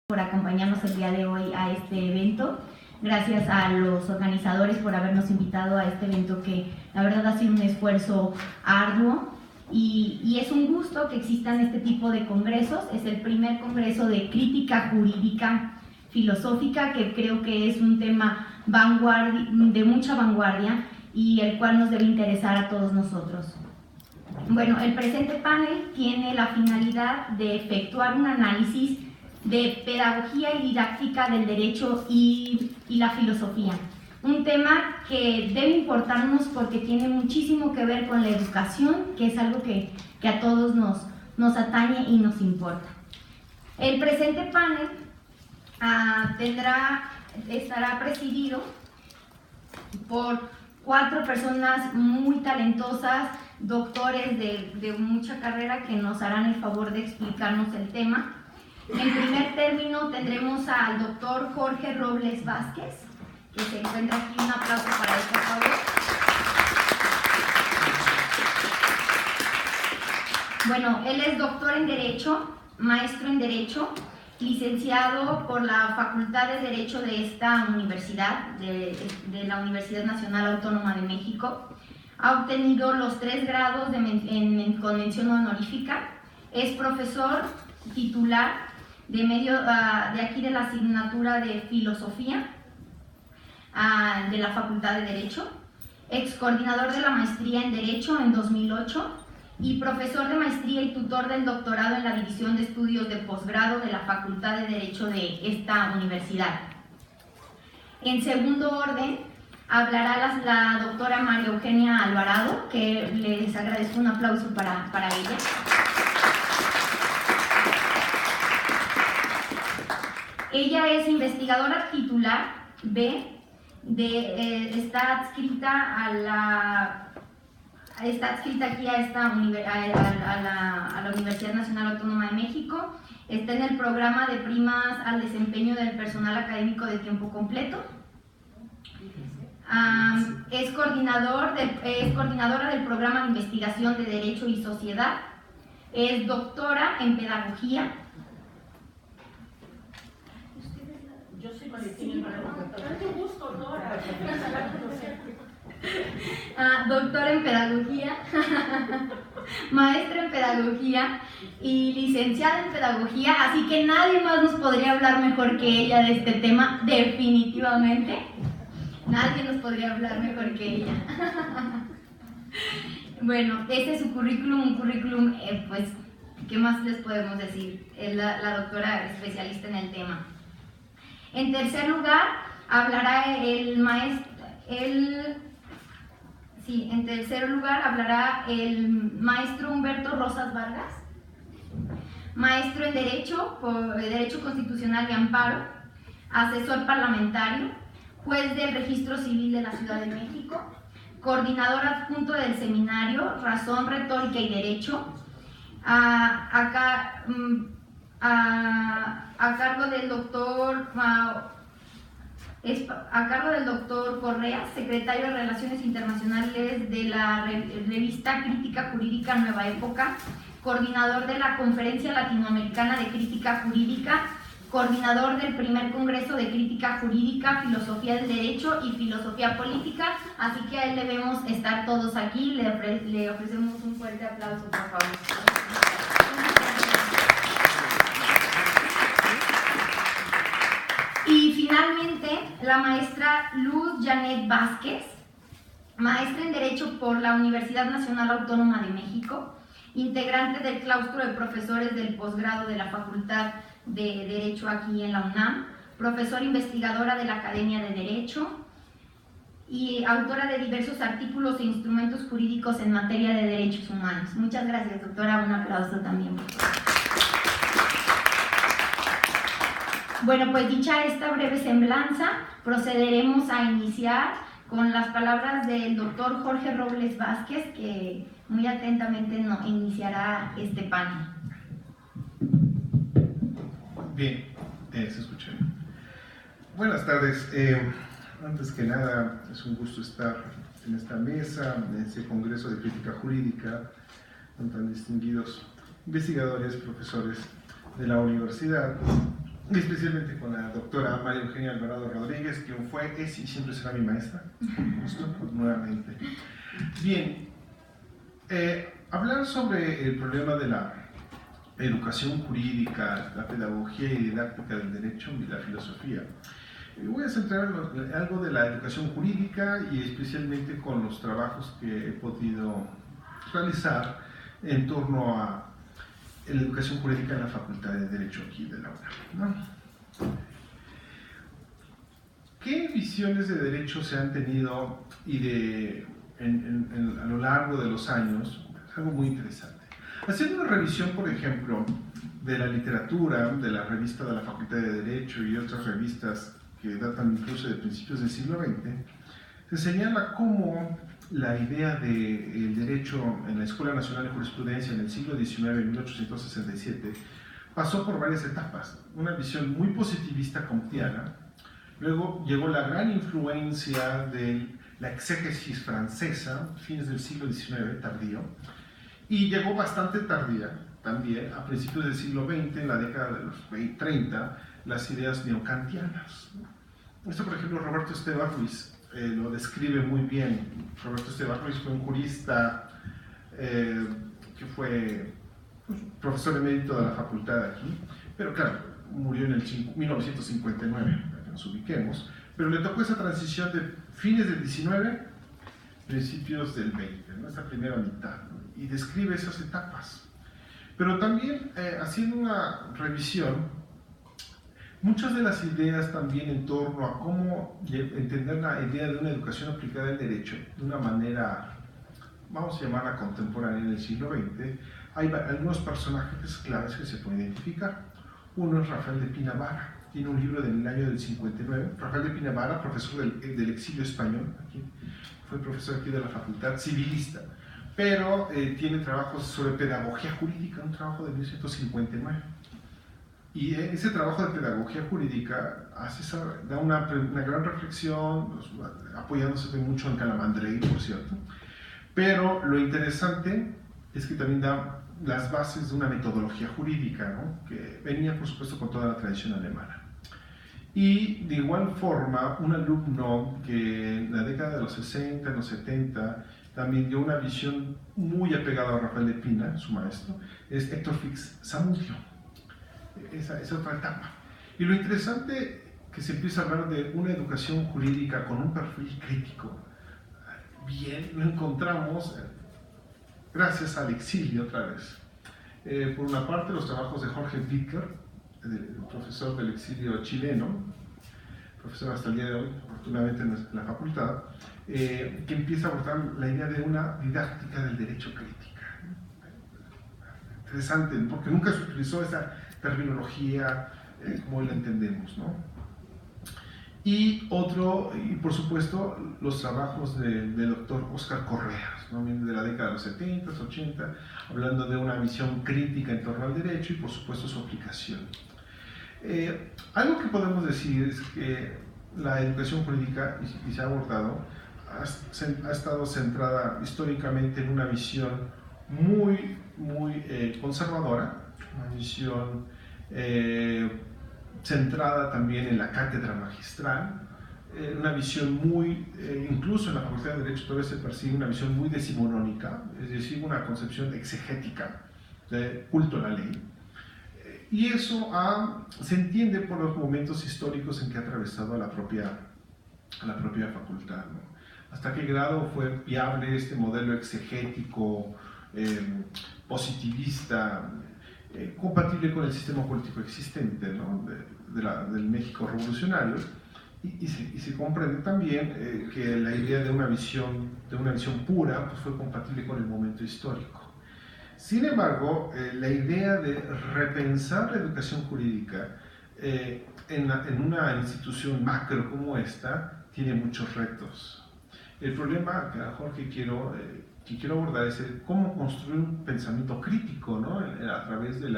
Por acompañarnos el día de hoy a este evento. Gracias a los organizadores por habernos invitado a este evento que la verdad ha sido un esfuerzo arduo y es un gusto que existan este tipo de congresos. Es el primer congreso de crítica jurídica filosófica, que creo que es un tema de mucha vanguardia y el cual nos debe interesar a todos nosotros. Bueno, el presente panel tiene la finalidad de efectuar un análisis de pedagogía y didáctica del derecho y la filosofía. Un tema que debe importarnos porque tiene muchísimo que ver con la educación, que es algo que a todos nos atañe y nos importa. El presente panel estará presidido por 4 personas muy talentosas, doctores de mucha carrera, que nos harán el favor de explicarnos el tema. En primer término tendremos al doctor Jorge Robles Vázquez, que se encuentra aquí. Un aplauso para él, por favor. Bueno, él es doctor en Derecho, maestro en Derecho, licenciado por la Facultad de Derecho de esta universidad, de la Universidad Nacional Autónoma de México. Ha obtenido los 3 grados con mención honorífica. Es profesor titular de aquí de la asignatura de Filosofía de la Facultad de Derecho, ex coordinador de la maestría en Derecho en 2008 y profesor de maestría y tutor del doctorado en la División de Estudios de Posgrado de la Facultad de Derecho de esta universidad. En segundo orden, hablará la doctora María Eugenia Alvarado, que les agradezco. Un aplauso para ella. Ella es investigadora titular B, está adscrita aquí a la Universidad Nacional Autónoma de México. Está en el programa de primas al desempeño del personal académico de tiempo completo. Es coordinadora del programa de investigación de Derecho y Sociedad. Es doctora en Pedagogía. Yo soy Valentina. Tanto gusto, Dora. Doctora en Pedagogía, maestra en Pedagogía y licenciada en Pedagogía, así que nadie más nos podría hablar mejor que ella de este tema, definitivamente. Nadie nos podría hablar mejor que ella. Bueno, este es su currículum, un currículum, pues, ¿qué más les podemos decir? Es la doctora especialista en el tema. En tercer lugar, hablará el maestro Humberto Rosas Vargas, maestro en Derecho, Derecho Constitucional y Amparo, asesor parlamentario, juez del Registro Civil de la Ciudad de México, coordinador adjunto del seminario Razón, Retórica y Derecho, a cargo del doctor Correa, secretario de Relaciones Internacionales de la revista Crítica Jurídica Nueva Época, coordinador de la Conferencia Latinoamericana de Crítica Jurídica, coordinador del primer Congreso de Crítica Jurídica, Filosofía del Derecho y Filosofía Política. Así que a él debemos estar todos aquí. Le ofrecemos un fuerte aplauso, por favor. Y finalmente, la maestra Luz Janet Vázquez, maestra en Derecho por la Universidad Nacional Autónoma de México, integrante del claustro de profesores del posgrado de la Facultad de Derecho aquí en la UNAM, profesora investigadora de la Academia de Derecho y autora de diversos artículos e instrumentos jurídicos en materia de derechos humanos. Muchas gracias, doctora. Un aplauso también. Bueno, pues dicha esta breve semblanza, procederemos a iniciar con las palabras del doctor Jorge Robles Vázquez, que muy atentamente nos iniciará este panel. Bien, se escucha bien. Buenas tardes. Antes que nada, es un gusto estar en esta mesa, en este Congreso de Crítica Jurídica, con tan distinguidos investigadores, profesores de la universidad. especialmente con la doctora María Eugenia Alvarado Rodríguez, quien fue, es y siempre será mi maestra, justo, nuevamente. Bien, hablar sobre el problema de la educación jurídica, la pedagogía y didáctica del derecho y la filosofía. Voy a centrar en algo de la educación jurídica y especialmente con los trabajos que he podido realizar en torno a la educación jurídica en la Facultad de Derecho aquí de la UNAM, ¿no? ¿Qué visiones de derecho se han tenido a lo largo de los años? Es algo muy interesante. Haciendo una revisión, por ejemplo, de la literatura, de la revista de la Facultad de Derecho y otras revistas que datan incluso de principios del siglo XX, se señala cómo la idea del derecho en la Escuela Nacional de Jurisprudencia en el siglo XIX, en 1867, pasó por varias etapas. Una visión muy positivista kantiana, luego llegó la gran influencia de la exégesis francesa, fines del siglo XIX, tardío, y llegó bastante tardía también, a principios del siglo XX, en la década de los 30, las ideas neocantianas. Esto, por ejemplo, Roberto Esteban Ruiz lo describe muy bien. Roberto Esteban Ruiz fue un jurista que fue profesor emérito de la facultad aquí, pero claro, murió en el 1959, para que nos ubiquemos, pero le tocó esa transición de fines del 19, principios del 20, ¿no? Esa primera mitad, ¿no? Y describe esas etapas. Pero también, haciendo una revisión, muchas de las ideas también en torno a cómo entender la idea de una educación aplicada al derecho de una manera, vamos a llamarla contemporánea en el siglo XX, hay algunos personajes claves que se pueden identificar. Uno es Rafael de Pina Vara, tiene un libro del año del 59. Rafael de Pina Vara, profesor del exilio español, aquí, fue profesor aquí de la facultad, civilista, pero tiene trabajos sobre pedagogía jurídica, un trabajo de 1959. Y ese trabajo de pedagogía jurídica da una gran reflexión, apoyándose mucho en Calamandrei, por cierto. Pero lo interesante es que también da las bases de una metodología jurídica, ¿no? Que venía, por supuesto, con toda la tradición alemana. Y de igual forma, un alumno que en la década de los 60, en los 70, también dio una visión muy apegada a Rafael de Pina, su maestro, es Héctor Fix Zamudio. Esa otra etapa. Y lo interesante que se empieza a hablar de una educación jurídica con un perfil crítico. Bien, lo encontramos gracias al exilio otra vez. Por una parte, los trabajos de Jorge Wittger, el profesor del exilio chileno, profesor hasta el día de hoy, afortunadamente en la facultad, que empieza a abordar la idea de una didáctica del derecho crítica. Interesante, porque nunca se utilizó esa terminología como la entendemos, ¿no? Y por supuesto, los trabajos del doctor Óscar Correas, ¿no? De la década de los 70, 80, hablando de una visión crítica en torno al derecho y por supuesto su aplicación. Algo que podemos decir es que la educación jurídica, y se ha abordado, ha estado centrada históricamente en una visión muy conservadora, una visión centrada también en la cátedra magistral, una visión incluso en la Facultad de Derecho todavía se persigue una visión muy decimonónica, es decir, una concepción exegética de culto a la ley. Y eso se entiende por los momentos históricos en que ha atravesado a la propia facultad, ¿no? Hasta qué grado fue viable este modelo exegético, positivista, compatible con el sistema político existente, ¿no? del México revolucionario, y se comprende también que la idea de una visión pura pues, fue compatible con el momento histórico. Sin embargo, la idea de repensar la educación jurídica en una institución macro como esta tiene muchos retos. El problema, Jorge, que quiero abordar es cómo construir un pensamiento crítico, ¿no? A través de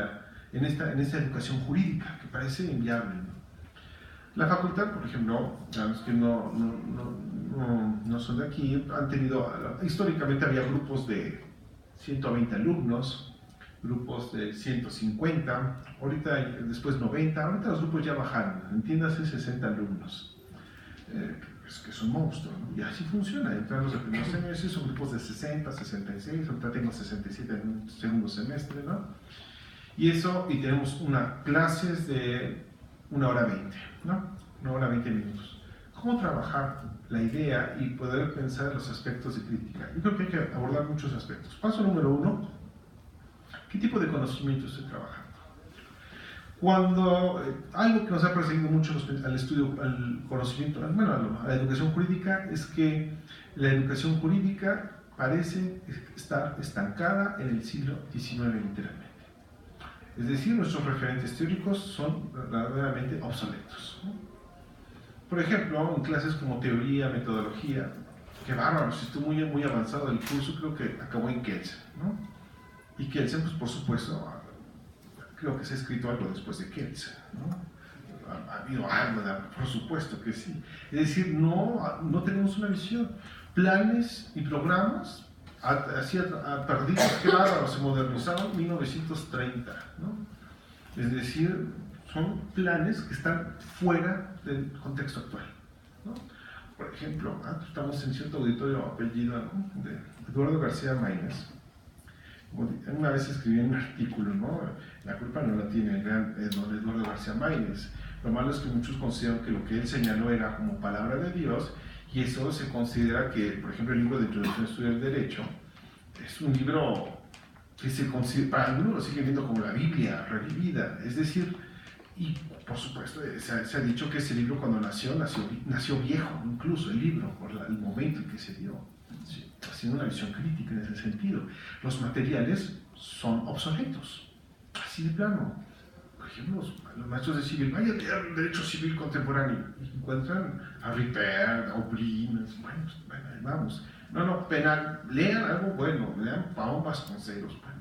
en esta educación jurídica, que parece inviable, ¿no? La facultad, por ejemplo, a los que no son de aquí, han tenido, históricamente había grupos de 120 alumnos, grupos de 150, ahorita después 90, ahorita los grupos ya bajaron, entiéndase 60 alumnos. Es que es un monstruo, ¿no? Y así funciona. Entran los primeros semestres, son grupos de 60, 66, ahorita tengo 67 en un segundo semestre, ¿no? Y tenemos clases de 1 hora 20, ¿no? 1 hora 20 minutos. ¿Cómo trabajar la idea y poder pensar los aspectos de crítica? Yo creo que hay que abordar muchos aspectos. Paso número 1, ¿qué tipo de conocimiento estoy trabajando? Cuando algo que nos ha perseguido mucho al conocimiento, bueno, a la educación jurídica, es que la educación jurídica parece estar estancada en el siglo XIX literalmente. Es decir, nuestros referentes teóricos son verdaderamente obsoletos, ¿no? Por ejemplo, en clases como teoría, metodología, qué bárbaro, si estuvo muy avanzado el curso, creo que acabó en Kelsen, ¿no? Y Kelsen, pues por supuesto, creo que se ha escrito algo después de Kelsen, ¿no? Ha habido algo, por supuesto que sí. Es decir, no tenemos una visión. Planes y programas así perdidos, qué bárbaro, se modernizaron en 1930, ¿no? Es decir, son planes que están fuera del contexto actual, ¿no? Por ejemplo, estamos en cierto auditorio apellido, ¿no?, de Eduardo García Maínez. Una vez escribí un artículo, ¿no? La culpa no la tiene el gran don Eduardo García Maínez. Lo malo es que muchos consideran que lo que él señaló era como palabra de Dios, y eso se considera que, por ejemplo, el libro de Introducción a Estudios del Derecho es un libro que se considera, para algunos lo siguen viendo como la Biblia revivida. Es decir, y por supuesto se ha dicho que ese libro cuando nació viejo, incluso el libro, por el momento en que se dio. Sí, haciendo una visión crítica en ese sentido. Los materiales son obsoletos, así de plano. Por ejemplo, los maestros de civil, vayan a leer derecho civil contemporáneo y encuentran a Ripert, a Oblin, bueno, vamos. No, penal, lean algo bueno, lean Pablo Vasconcelos. Bueno,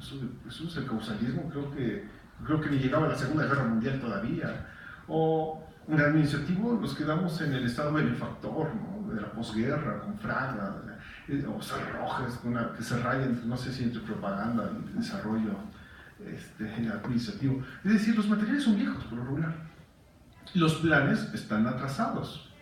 eso es el causalismo, creo que ni llegaba a la Segunda Guerra Mundial todavía. O en administrativo nos quedamos en el estado benefactor, ¿no?, de la posguerra, con Fraga, o Rojas, que se raya entre, no sé si entre propaganda y desarrollo administrativo. Es decir, los materiales son viejos por lo regular. Los planes están atrasados.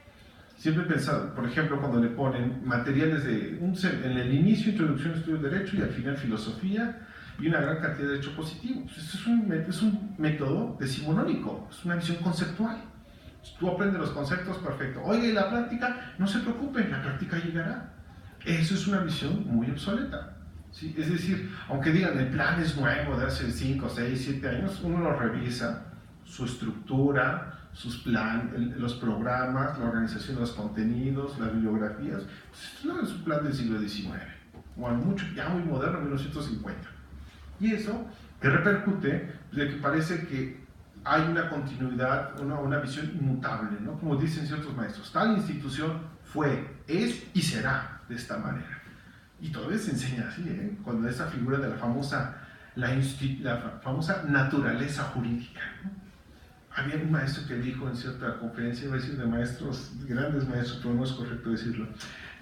Siempre he pensado, por ejemplo, cuando le ponen materiales en el inicio, introducción a estudios de derecho, y al final filosofía, y una gran cantidad de derecho positivo. Pues eso es un método decimonónico, es una visión conceptual. Tú aprendes los conceptos, perfecto. Oiga, ¿y la práctica? No se preocupen, la práctica llegará. Eso es una visión muy obsoleta, ¿sí? Es decir, aunque digan el plan es nuevo de hace 5, 6, 7 años, uno lo revisa, su estructura, los programas, la organización de los contenidos, las bibliografías. Pues no es un plan del siglo XIX, o ya muy moderno, 1950. Y eso que repercute de que parece que hay una continuidad, una visión inmutable, ¿no? Como dicen ciertos maestros, tal institución fue, es y será de esta manera. Y todavía se enseña así, ¿eh? Cuando esa figura de la famosa naturaleza jurídica, ¿no? Había un maestro que dijo en cierta conferencia, iba a decir de maestros, grandes maestros, pero no es correcto decirlo,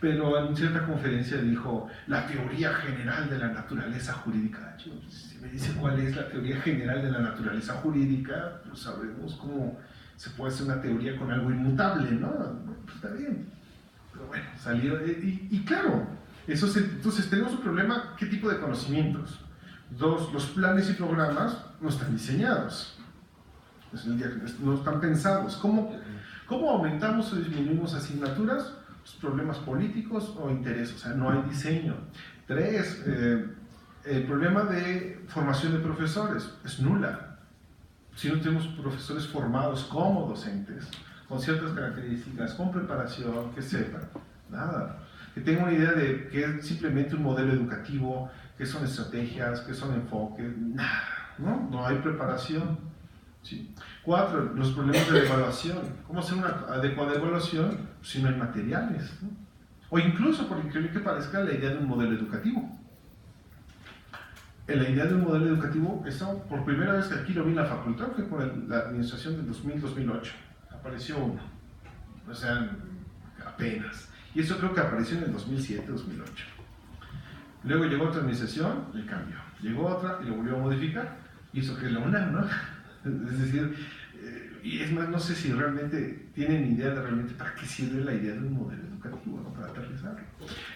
pero en cierta conferencia dijo la teoría general de la naturaleza jurídica. Si me dice cuál es la teoría general de la naturaleza jurídica, pues sabremos cómo se puede hacer una teoría con algo inmutable, ¿no? Pues está bien. Pero bueno, salió. Y claro, entonces tenemos un problema: ¿qué tipo de conocimientos? 2, los planes y programas no están diseñados. No están pensados. ¿Cómo aumentamos o disminuimos asignaturas? Pues problemas políticos o intereses, o sea, no hay diseño. 3, el problema de formación de profesores es nula. Si no tenemos profesores formados como docentes, con ciertas características, con preparación, que sepan, nada. Que tengan una idea de qué es simplemente un modelo educativo, qué son estrategias, qué son enfoques, nada, ¿no? No hay preparación. Sí. 4, los problemas de evaluación. ¿Cómo hacer una adecuada evaluación si no hay materiales, ¿no? O incluso, por increíble que parezca, la idea de un modelo educativo. La idea de un modelo educativo, eso por primera vez que aquí lo vi en la facultad, fue con la administración del 2000-2008. Apareció uno. O sea, apenas. Y eso creo que apareció en el 2007-2008. Luego llegó otra administración y cambió. llegó otra y lo volvió a modificar, y eso que es la UNAM, ¿no? Es decir, y es más, no sé si realmente tienen idea de realmente para qué sirve la idea de un modelo educativo, ¿no? Para aterrizarlo.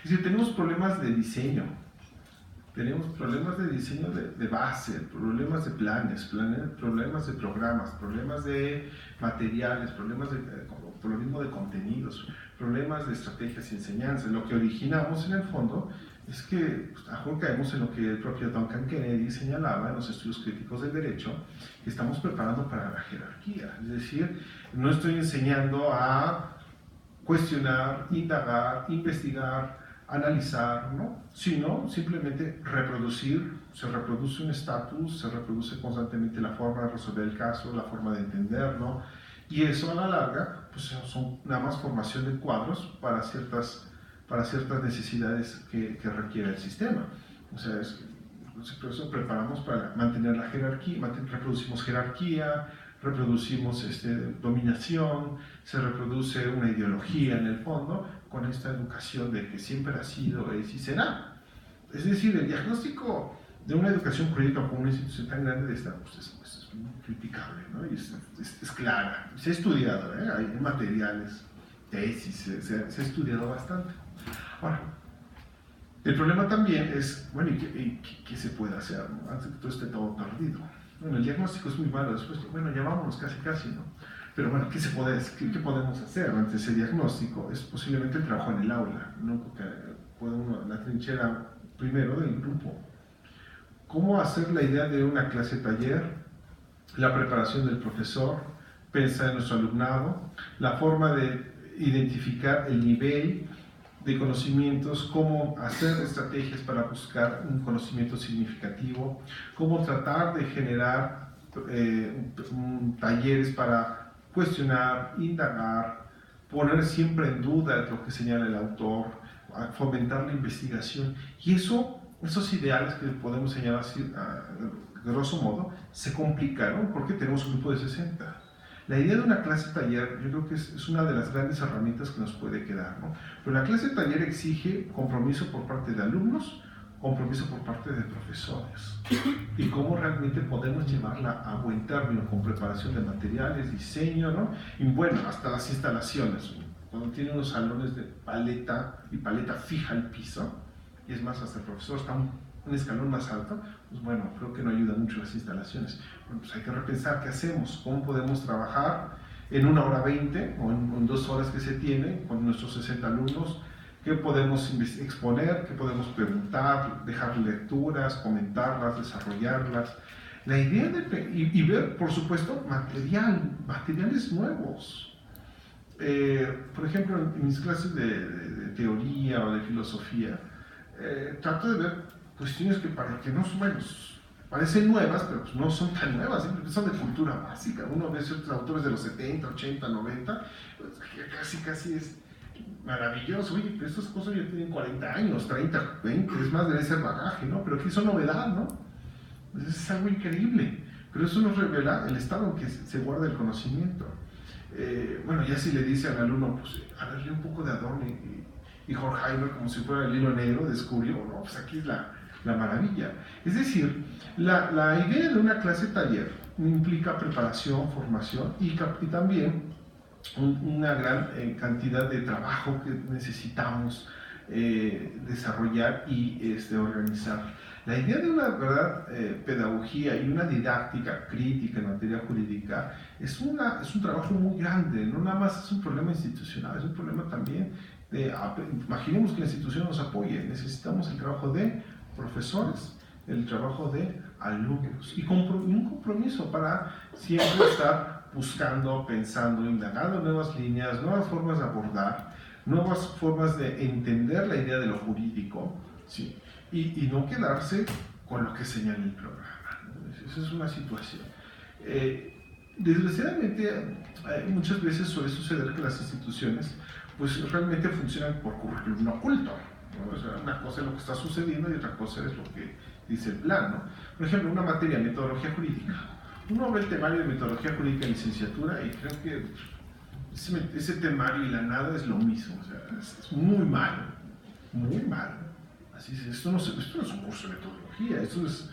Es decir, tenemos problemas de diseño, de base, problemas de planes, problemas de programas, problemas de materiales, problemas por lo mismo de contenidos, problemas de estrategias y enseñanzas. Lo que originamos en el fondo es que pues, mejor caemos en lo que el propio Duncan Kennedy señalaba en los estudios críticos del derecho, que estamos preparando para la jerarquía. Es decir, no estoy enseñando a cuestionar, indagar, investigar, analizar, ¿no? Sino simplemente reproducir. Se reproduce un estatus, se reproduce constantemente la forma de resolver el caso, la forma de entenderlo, y eso a la larga pues son nada más formación de cuadros para ciertas necesidades que requiere el sistema. O sea, por eso preparamos para mantener la jerarquía, reproducimos jerarquía, reproducimos dominación, se reproduce una ideología en el fondo con esta educación de que siempre ha sido, es y será. Es decir, el diagnóstico de una educación jurídica como una institución tan grande de esta, pues es muy criticable, ¿no? Y es clara, se ha estudiado, hay materiales, tesis, se ha estudiado bastante. Ahora, el problema también es, bueno, ¿y qué se puede hacer, ¿no? Antes que todo esté todo perdido? Bueno, el diagnóstico es muy malo, después, bueno, ya vámonos casi, ¿no? Pero bueno, ¿qué podemos hacer ante ese diagnóstico? Es posiblemente el trabajo en el aula, ¿no? Porque puede uno, la trinchera primero del grupo. ¿Cómo hacer la idea de una clase taller, la preparación del profesor, pensar en nuestro alumnado, la forma de identificar el nivel de conocimientos, cómo hacer estrategias para buscar un conocimiento significativo, cómo tratar de generar talleres para cuestionar, indagar, poner siempre en duda lo que señala el autor, fomentar la investigación, y esos ideales que podemos señalar así, grosso modo, se complicaron porque tenemos un grupo de 60. La idea de una clase taller, yo creo que es una de las grandes herramientas que nos puede quedar, ¿no? Pero la clase taller exige compromiso por parte de alumnos, compromiso por parte de profesores. Y cómo realmente podemos llevarla a buen término con preparación de materiales, diseño, ¿no? Y bueno, hasta las instalaciones. Cuando tiene unos salones de paleta y paleta fija al piso, y es más, hasta el profesor está un escalón más alto, pues bueno, creo que no ayuda mucho las instalaciones. Bueno, pues hay que repensar qué hacemos, cómo podemos trabajar en 1 hora 20 o en 2 horas que se tiene con nuestros 60 alumnos, qué podemos exponer, qué podemos preguntar, dejar lecturas, comentarlas, desarrollarlas. La idea y ver, por supuesto, materiales nuevos. Por ejemplo, en mis clases de teoría o de filosofía, trato de ver cuestiones que no son, bueno, parecen nuevas, pero pues no son tan nuevas, son de cultura básica. Uno ve ciertos autores de los 70, 80, 90, pues casi es maravilloso. Oye, pero estas cosas ya tienen 40 años, 30, 20, es más, debe ser bagaje, ¿no? Pero aquí son novedad, ¿no? Pues es algo increíble, pero eso nos revela el estado en que se guarda el conocimiento. Bueno, ya si le dice al alumno, pues, a verle un poco de Adorno y Horkheimer como si fuera el hilo negro, descubrió, ¿no? Pues aquí es la maravilla. Es decir, la idea de una clase taller implica preparación, formación y también una gran cantidad de trabajo que necesitamos desarrollar y organizar. La idea de una pedagogía y una didáctica crítica en materia jurídica es un trabajo muy grande, no nada más es un problema institucional, es un problema también imaginemos que la institución nos apoye, necesitamos el trabajo de profesores, el trabajo de alumnos y un compromiso para siempre estar buscando, pensando, indagando nuevas líneas, nuevas formas de abordar, nuevas formas de entender la idea de lo jurídico, ¿sí? Y no quedarse con lo que señala el programa, ¿no? Esa es una situación. Desgraciadamente, muchas veces suele suceder que las instituciones pues realmente funcionan por currículum oculto, ¿no? O sea, una cosa es lo que está sucediendo y otra cosa es lo que dice el plan, ¿no? Por ejemplo, una materia, metodología jurídica. Uno ve el temario de metodología jurídica en licenciatura y creo que ese temario y la nada es lo mismo, o sea, es muy malo, muy malo. Así es, esto no es un curso de metodología, esto es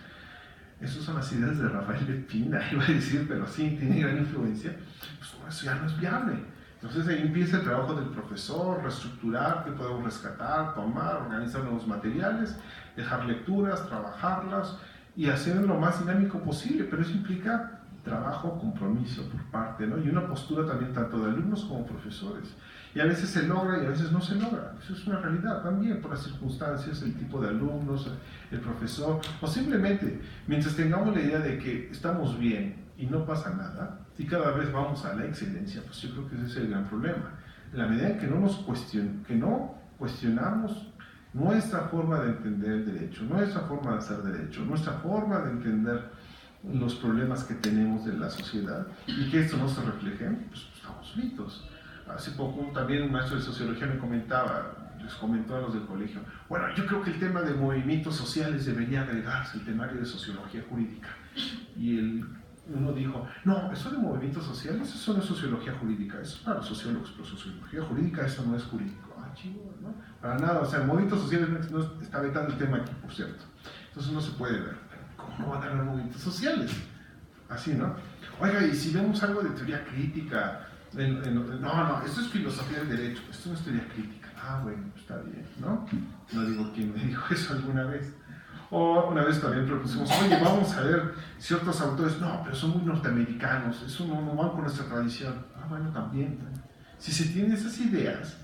esas son las ideas de Rafael Lepina, iba a decir, pero sí, tiene gran influencia, pues eso ya no es viable. Entonces ahí empieza el trabajo del profesor, reestructurar qué podemos rescatar, tomar, organizar nuevos materiales, dejar lecturas, trabajarlas y hacerlo lo más dinámico posible, pero eso implica trabajo, compromiso por parte, ¿no? Y una postura también tanto de alumnos como profesores. Y a veces se logra y a veces no se logra. Eso es una realidad también por las circunstancias, el tipo de alumnos, el profesor, o simplemente mientras tengamos la idea de que estamos bien y no pasa nada y cada vez vamos a la excelencia, pues yo creo que ese es el gran problema. En la medida en que no cuestionamos nuestra forma de entender el derecho, nuestra forma de hacer derecho, nuestra forma de entender los problemas que tenemos de la sociedad y que esto no se refleje, pues estamos fritos. Hace poco también un maestro de sociología me comentaba, les comentó a los del colegio, bueno, yo creo que el tema de movimientos sociales debería agregarse al temario de sociología jurídica. Y uno dijo, no, eso de movimientos sociales, eso no es sociología jurídica, eso es para los sociólogos, pero sociología jurídica eso no es jurídico. Ah, chido, ¿no? Para nada, o sea, movimientos sociales no está vetando el tema aquí, por cierto. Entonces no se puede ver. ¿Cómo no van a haber movimientos sociales? Así, ¿no? Oiga, y si vemos algo de teoría crítica, no, esto es filosofía del derecho, esto no es teoría crítica. Ah, bueno, está bien, ¿no? No digo quién me dijo eso alguna vez. O una vez también propusimos, oye, vamos a ver ciertos autores, no, pero son muy norteamericanos, eso no van con nuestra tradición. Ah, bueno, también. Si se tienen esas ideas,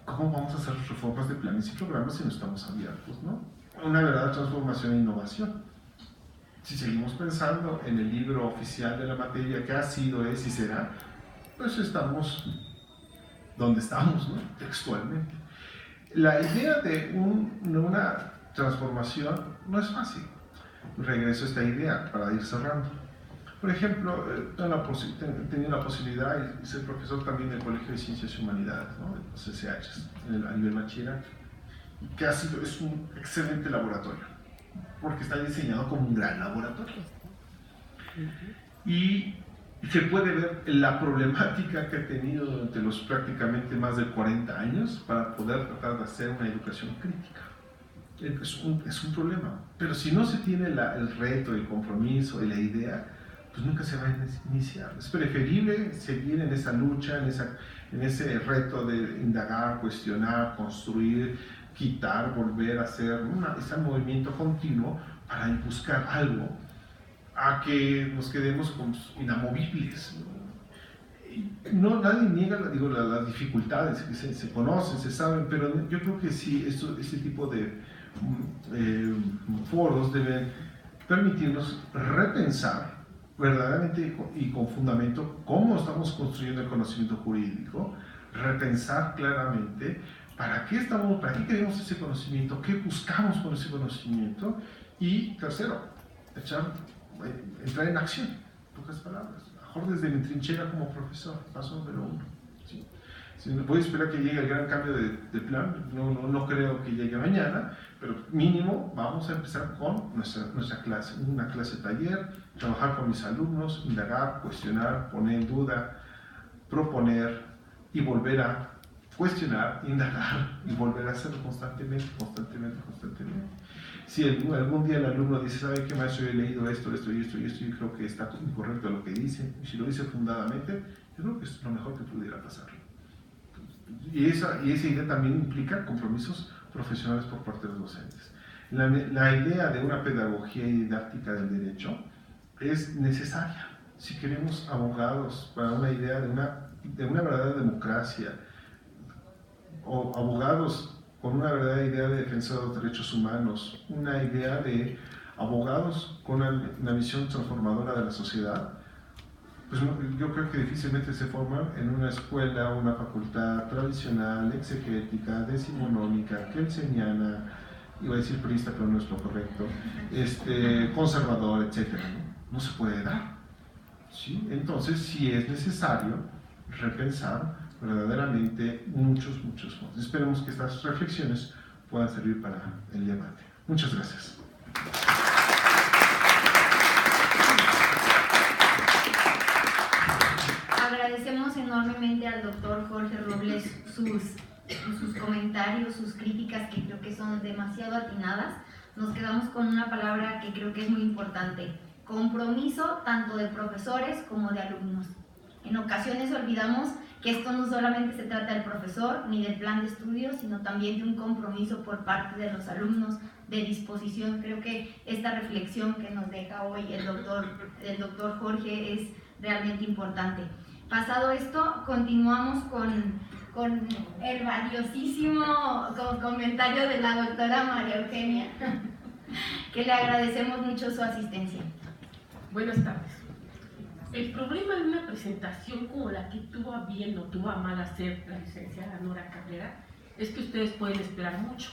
¿cómo vamos a hacer reformas de planes y programas si no estamos abiertos, ¿no? Una verdadera transformación e innovación. Si seguimos pensando en el libro oficial de la materia que ha sido, es y será, pues estamos donde estamos, ¿no? Textualmente. La idea de una transformación no es fácil. Regreso a esta idea para ir cerrando. Por ejemplo, tenía la posibilidad de ser profesor también del Colegio de Ciencias y Humanidades, ¿no? De los CCHs, a nivel bachillerato, que es un excelente laboratorio, porque está diseñado como un gran laboratorio. Y se puede ver la problemática que ha tenido durante los prácticamente más de 40 años para poder tratar de hacer una educación crítica. Es un problema, pero si no se tiene el reto, el compromiso y la idea, pues nunca se va a iniciar. Es preferible seguir en esa lucha, en ese reto de indagar, cuestionar, construir, quitar, volver a hacer ese movimiento continuo para buscar algo, a que nos quedemos inamovibles. No, nadie niega las dificultades que se conocen, se saben, pero yo creo que sí, este tipo de foros deben permitirnos repensar verdaderamente y con fundamento cómo estamos construyendo el conocimiento jurídico, repensar claramente para qué queremos ese conocimiento, qué buscamos con ese conocimiento y tercero, entrar en acción, en pocas palabras, mejor desde mi trinchera como profesor, paso número 1. ¿Sí? Si no voy a esperar que llegue el gran cambio de plan, no creo que llegue mañana, pero mínimo vamos a empezar con nuestra clase, una clase taller, trabajar con mis alumnos, indagar, cuestionar, poner en duda, proponer y volver a cuestionar, indagar y volver a hacerlo constantemente. Si algún día el alumno dice, ¿sabe qué, maestro? Yo he leído esto, y creo que está incorrecto lo que dice, y si lo dice fundadamente, yo creo que es lo mejor que pudiera pasar. Y esa idea también implica compromisos profesionales por parte de los docentes. La idea de una pedagogía y didáctica del derecho es necesaria si queremos abogados para una idea de una verdadera democracia, o abogados con una verdadera idea de defensa de los derechos humanos, una idea de abogados con una visión transformadora de la sociedad. Pues yo creo que difícilmente se forman en una escuela o una facultad tradicional, exegética, decimonónica, kelseniana, iba a decir priista, pero no es lo correcto, conservador, etc. No se puede dar. ¿Sí? Entonces, sí es necesario repensar verdaderamente muchos fondos. Esperemos que estas reflexiones puedan servir para el debate. Muchas gracias. Agradecemos enormemente al doctor Jorge Robles sus comentarios, sus críticas, que creo que son demasiado atinadas nos quedamos con una palabra que creo que es muy importante: compromiso tanto de profesores como de alumnos. En ocasiones olvidamos que esto no solamente se trata del profesor ni del plan de estudios, sino también de un compromiso por parte de los alumnos, de disposición. Creo que esta reflexión que nos deja hoy el doctor Jorge es realmente importante. Pasado esto, continuamos con el valiosísimo comentario de la doctora María Eugenia, que le agradecemos mucho su asistencia. Buenas tardes. El problema de una presentación como la que tuvo a bien o tuvo a mal hacer la licenciada Nora Cabrera es que ustedes pueden esperar mucho.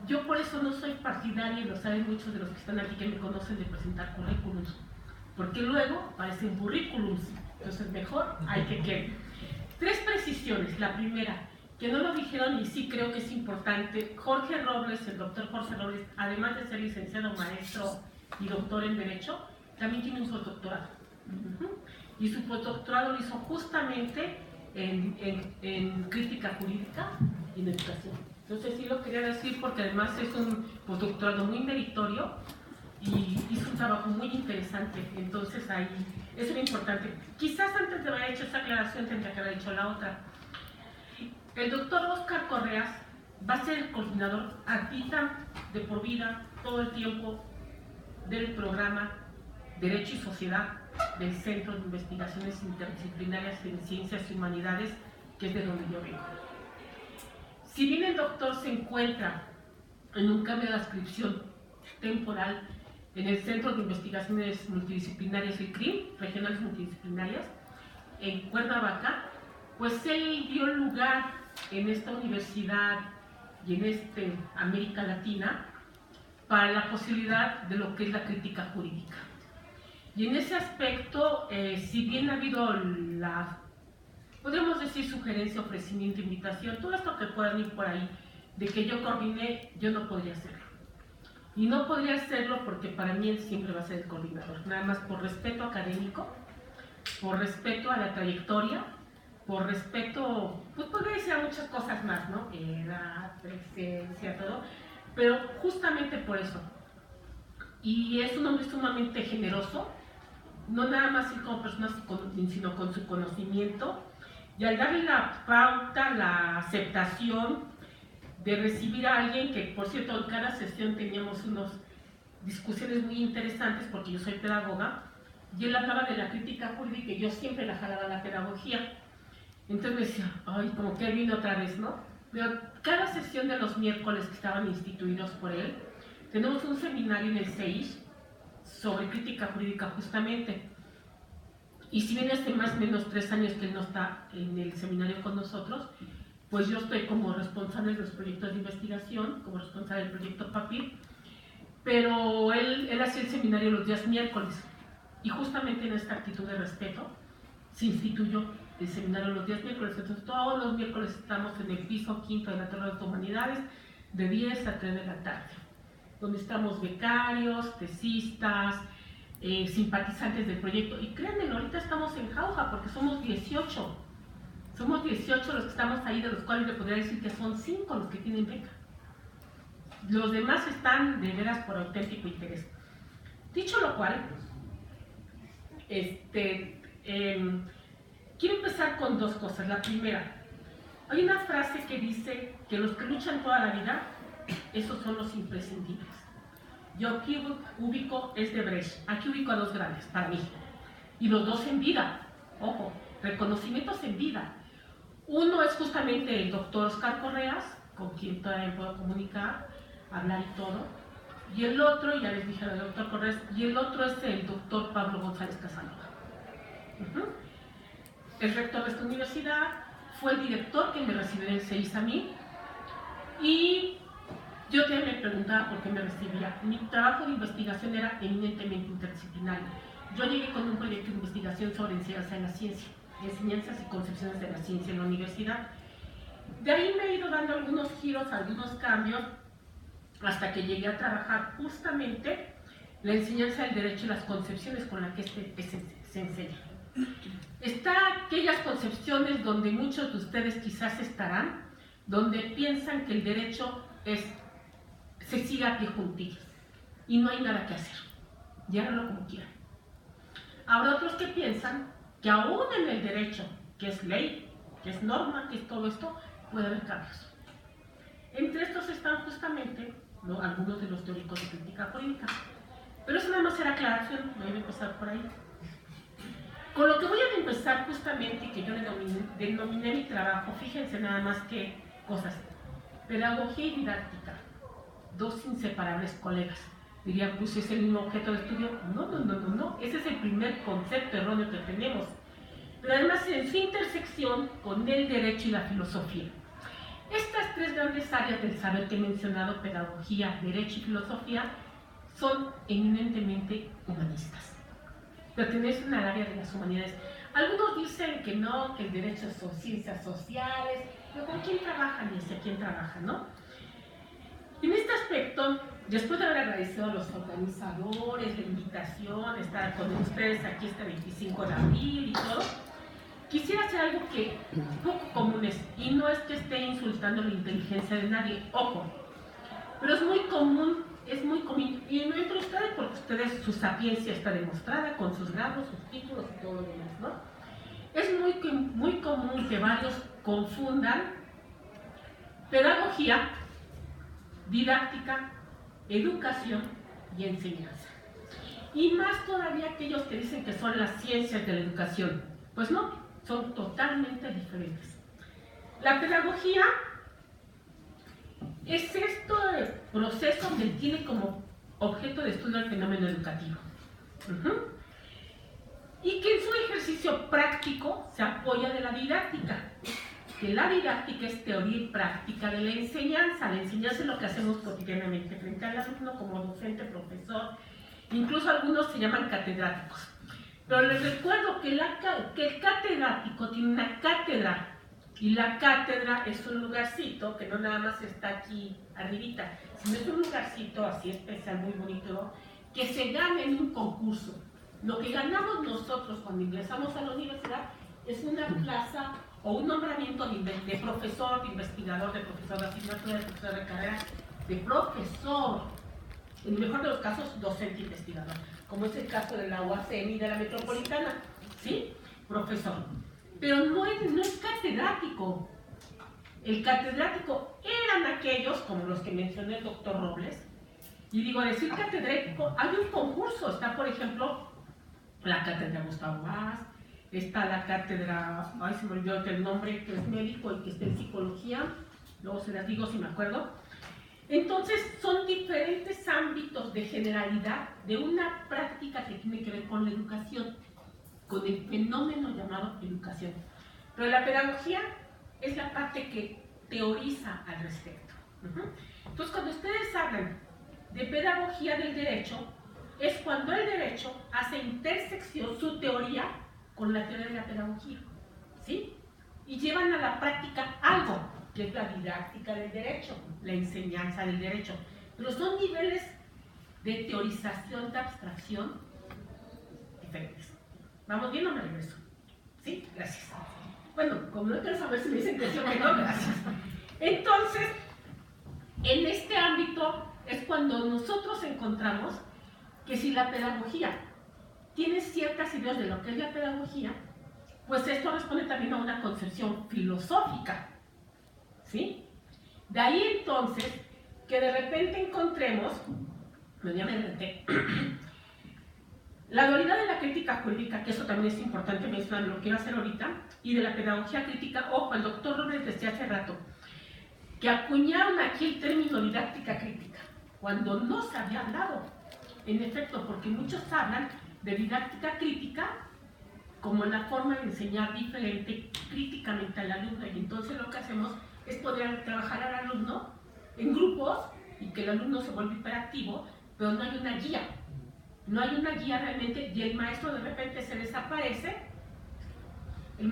Yo por eso no soy partidaria, y lo saben muchos de los que están aquí que me conocen, de presentar currículums, porque luego parecen currículums. Entonces mejor hay que quede. 3 precisiones. La primera, que no lo dijeron y sí creo que es importante: Jorge Robles, el doctor Jorge Robles, además de ser licenciado, maestro y doctor en Derecho, también tiene un postdoctorado. Y su postdoctorado lo hizo justamente en crítica jurídica y en educación. Entonces sí lo quería decir porque además es un postdoctorado muy meritorio y hizo un trabajo muy interesante. Entonces ahí eso es lo importante. Quizás antes de haber hecho esa aclaración tendría que haber hecho la otra. El doctor Oscar Correas va a ser el coordinador ad vitam, de por vida, todo el tiempo, del programa Derecho y Sociedad del Centro de Investigaciones Interdisciplinarias en Ciencias y Humanidades, que es de donde yo vengo. Si bien el doctor se encuentra en un cambio de adscripción temporal en el Centro de Investigaciones Multidisciplinarias, el CRIM, Regionales Multidisciplinarias, en Cuernavaca, pues él dio lugar en esta universidad y en América Latina para la posibilidad de lo que es la crítica jurídica. Y en ese aspecto, si bien ha habido podríamos decir, sugerencia, ofrecimiento, invitación, todo esto que puedan ir por ahí, de que yo coordiné, yo no podría hacerlo. Y no podría hacerlo porque para mí él siempre va a ser el coordinador, nada más por respeto académico, por respeto a la trayectoria, por respeto, pues podría decir a muchas cosas más, ¿no? La presencia, todo, pero justamente por eso. Y es un hombre sumamente generoso, no nada más como persona, sino con su conocimiento, y al darle la pauta, la aceptación de recibir a alguien que, por cierto, en cada sesión teníamos unas discusiones muy interesantes, porque yo soy pedagoga, y él hablaba de la crítica jurídica y yo siempre la jalaba a la pedagogía. Entonces me decía, ay, como que él vino otra vez, ¿no? Pero cada sesión de los miércoles que estaban instituidos por él, tenemos un seminario en el CEIS sobre crítica jurídica justamente. Y si bien hace más o menos 3 años que él no está en el seminario con nosotros, pues yo estoy como responsable de los proyectos de investigación, como responsable del proyecto PAPIR, pero él hacía el seminario los días miércoles. Y justamente en esta actitud de respeto se instituyó el seminario los días miércoles. Entonces todos los miércoles estamos en el piso 5º de la Torre de Humanidades de 10 a 3 de la tarde, donde estamos becarios, tesistas, simpatizantes del proyecto. Y créanme, ahorita estamos en jauja porque somos 18. Somos 18 los que estamos ahí, de los cuales le podría decir que son 5 los que tienen beca. Los demás están de veras por auténtico interés. Dicho lo cual, quiero empezar con 2 cosas. La primera, hay una frase que dice que los que luchan toda la vida, esos son los imprescindibles. Yo aquí ubico de Brecht, aquí ubico a 2 grandes para mí, y los 2 en vida, ojo, reconocimientos en vida. Uno es justamente el doctor Oscar Correas, con quien todavía puedo comunicar, hablar y todo, y el otro, ya les dije al doctor Correas, y el otro es el doctor Pablo González Casanova. El rector de esta universidad, fue el director que me recibió en el CEIS a mí, y yo también me preguntaba por qué me recibía. Mi trabajo de investigación era eminentemente interdisciplinario. Yo llegué con un proyecto de investigación sobre enseñanza de la ciencia, enseñanzas y concepciones de la ciencia en la universidad. De ahí me he ido dando algunos giros, algunos cambios, hasta que llegué a trabajar justamente la enseñanza del derecho y las concepciones con las que se enseña. Está aquellas concepciones donde muchos de ustedes quizás estarán, donde piensan que el derecho se siga a pie juntillas y no hay nada que hacer. Y háganlo como quieran. Habrá otros que piensan que aún en el derecho, que es ley, que es norma, que es todo esto, puede haber cambios. Entre estos están justamente, ¿no?, algunos de los teóricos de crítica jurídica. Pero eso nada más era aclaración, voy a empezar por ahí. Con lo que voy a empezar justamente, y que yo denominé mi trabajo, fíjense nada más que cosas: pedagogía y didáctica, dos inseparables colegas. Dirían, pues es el mismo objeto de estudio. No, ese es el primer concepto erróneo que tenemos. Pero además en su intersección con el derecho y la filosofía. Estas tres grandes áreas del saber que he mencionado, pedagogía, derecho y filosofía, son eminentemente humanistas. Pertenecen al área de las humanidades. Algunos dicen que no, que el derecho son ciencias sociales, pero ¿con quién trabajan y hacia quién trabajan, no? En este aspecto, después de haber agradecido a los organizadores la invitación, estar con ustedes aquí este 25 de abril y todo, quisiera hacer algo que poco común es, y no es que esté insultando la inteligencia de nadie, ojo, pero es muy común, y no entre ustedes porque ustedes, su sapiencia está demostrada con sus grados, sus títulos y todo lo demás, ¿no? Es muy común que varios confundan pedagogía, didáctica, educación y enseñanza. Y más todavía aquellos que dicen que son las ciencias de la educación. Pues no, son totalmente diferentes. La pedagogía es este proceso que tiene como objeto de estudio el fenómeno educativo. Y que en su ejercicio práctico se apoya de la didáctica. Que la didáctica es teoría y práctica de la enseñanza. La enseñanza es lo que hacemos cotidianamente frente al alumno como docente, profesor, incluso algunos se llaman catedráticos. Pero les recuerdo que el catedrático tiene una cátedra, y la cátedra es un lugarcito que no nada más está aquí arribita, sino es un lugarcito así especial, muy bonito, que se gana en un concurso. Lo que ganamos nosotros cuando ingresamos a la universidad es una plaza o un nombramiento de profesor, de investigador, de profesor de asignatura, de profesor de carrera, de profesor, en el mejor de los casos, docente investigador, como es el caso de la UACM y de la Metropolitana, ¿sí? Profesor. Pero no es catedrático. El catedrático eran aquellos, como los que mencionó el doctor Robles, y digo, decir catedrático, hay un concurso, está por ejemplo la cátedra Gustavo Vaz, está la cátedra, ay se me olvidó el nombre, que es médico y que está en psicología, luego se las digo si me acuerdo. Entonces son diferentes ámbitos de generalidad de una práctica que tiene que ver con la educación, con el fenómeno llamado educación. Pero la pedagogía es la parte que teoriza al respecto. Entonces cuando ustedes hablan de pedagogía del derecho, es cuando el derecho hace intersección su teoría con la teoría de la pedagogía, ¿sí? Y llevan a la práctica algo, que es la didáctica del derecho, la enseñanza del derecho. Pero son niveles de teorización, de abstracción diferentes. ¿Vamos bien o me regreso? ¿Sí? Gracias. Bueno, como no quiero saber si me dicen que sí o que no, gracias. Entonces, en este ámbito es cuando nosotros encontramos que si la pedagogía tiene ciertas ideas de lo que es la pedagogía, pues esto responde también a una concepción filosófica, ¿sí? De ahí entonces que de repente encontremos, bueno, ya me adelanté, la dualidad de la crítica jurídica, que eso también es importante mencionar, lo quiero hacer ahorita, y de la pedagogía crítica. Ojo, el doctor Robles decía hace rato que acuñaron aquí el término didáctica crítica, cuando no se había hablado. En efecto, porque muchos hablan de didáctica crítica como la forma de enseñar diferente críticamente al alumno, y entonces lo que hacemos es poder trabajar al alumno en grupos y que el alumno se vuelva hiperactivo, pero no hay una guía. No hay una guía realmente, y el maestro de repente se desaparece, y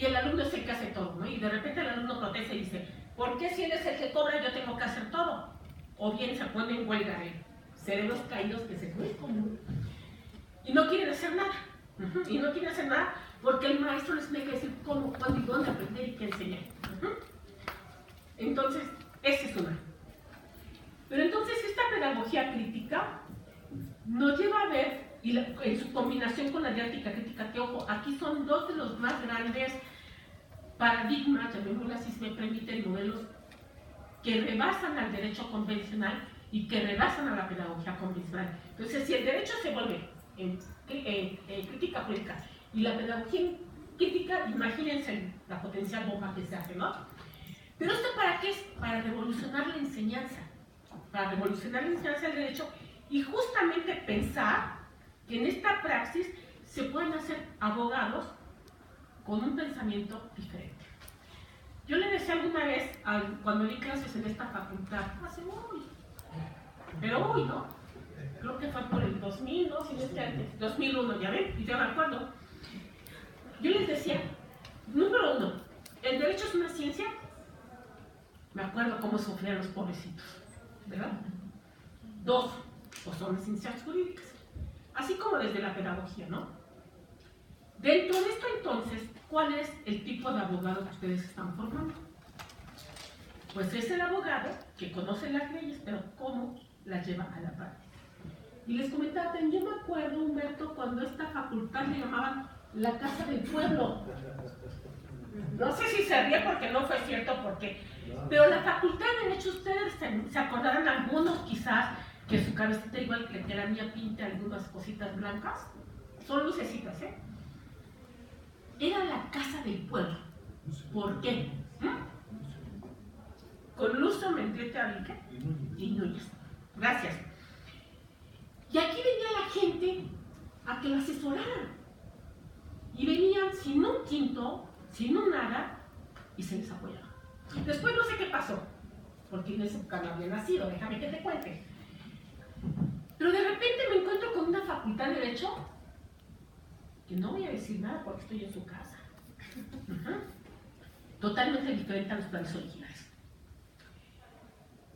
el alumno es el que hace todo, ¿no? Y de repente el alumno protesta y dice, ¿por qué si él es el que cobra yo tengo que hacer todo? O bien se pone en huelga de cerebros caídos, que se puede común, y no quieren hacer nada. Y no quieren hacer nada porque el maestro les tiene que decir cómo, cuándo y dónde aprender y qué enseñar. Entonces, Esa es una. Pero entonces esta pedagogía crítica nos lleva a ver, y en su combinación con la didáctica crítica, que ojo, aquí son dos de los más grandes paradigmas, llamémoslo así, si me permiten, modelos que rebasan al derecho convencional y que rebasan a la pedagogía convencional. Entonces, si el derecho se vuelve en crítica jurídica y la pedagogía crítica, imagínense la potencial bomba que se hace, ¿no? Pero ¿esto para qué es? Para revolucionar la enseñanza. Para revolucionar la enseñanza del derecho y justamente pensar que en esta praxis se pueden hacer abogados con un pensamiento diferente. Yo le decía alguna vez, cuando di clases en esta facultad, hace ¿no? Creo que fue por el 2000, ¿no? Si no es que antes, 2001, ya ven, y yo me acuerdo. Yo les decía, número uno, ¿el derecho es una ciencia? Me acuerdo cómo sufrían los pobrecitos, ¿verdad? Dos, pues son ciencias jurídicas, así como desde la pedagogía, ¿no? Dentro de esto entonces, ¿cuál es el tipo de abogado que ustedes están formando? Pues es el abogado que conoce las leyes, pero ¿cómo las lleva a la práctica? Y les comentaba, yo me acuerdo, Humberto, cuando esta facultad le llamaban la Casa del Pueblo. No sé si se ríe porque no fue cierto, pero la facultad de Derecho, ustedes se acordarán algunos quizás que su cabecita igual que la mía pinte algunas cositas blancas, son lucecitas, ¿eh? Era la Casa del Pueblo. ¿Por qué? Con Lucio Mendieta Avique y Núñez. Gracias. Y aquí venía la gente a que la asesoraran. Y venían sin un quinto, sin un nada, y se les apoyaba. Después no sé qué pasó, porque en esa época no había nacido, déjame que te cuente. Pero de repente me encuentro con una facultad de Derecho, que no voy a decir nada porque estoy en su casa. Totalmente diferente a los planes originales.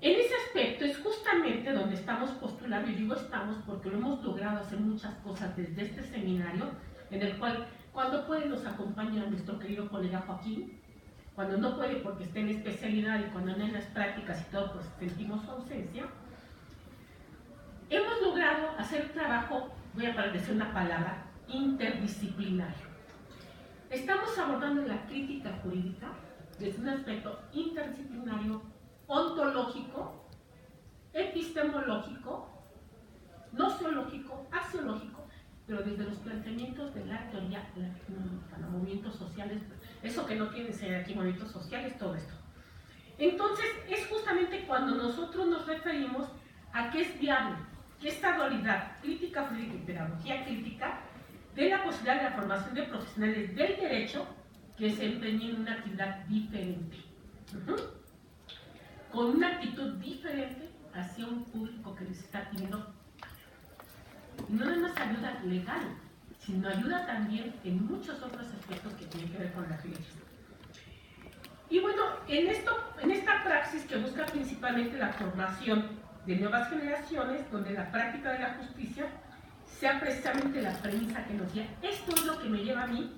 En ese aspecto es justamente donde estamos postulando, y digo estamos porque lo hemos logrado hacer muchas cosas desde este seminario, en el cual cuando puede nos acompaña nuestro querido colega Joaquín, cuando no puede porque está en especialidad y cuando no en las prácticas y todo, pues sentimos su ausencia. Hemos logrado hacer un trabajo, voy a decir una palabra, interdisciplinario. Estamos abordando la crítica jurídica desde un aspecto interdisciplinario, ontológico, epistemológico, nociológico, axiológico, pero desde los planteamientos de la teoría latinoamericana, los movimientos sociales, eso que no tienen ser aquí, movimientos sociales, todo esto. Entonces, es justamente cuando nosotros nos referimos a que es viable, que esta dualidad, crítica jurídica y pedagogía crítica, de la posibilidad de la formación de profesionales del derecho que se empeñen en una actividad diferente, con una actitud diferente hacia un público que les está pidiendo no nada más ayuda legal, sino ayuda también en muchos otros aspectos que tienen que ver con las leyes. Y bueno, en esta praxis que busca principalmente la formación de nuevas generaciones, donde la práctica de la justicia sea precisamente la premisa que nos guía. Esto es lo que me lleva a mí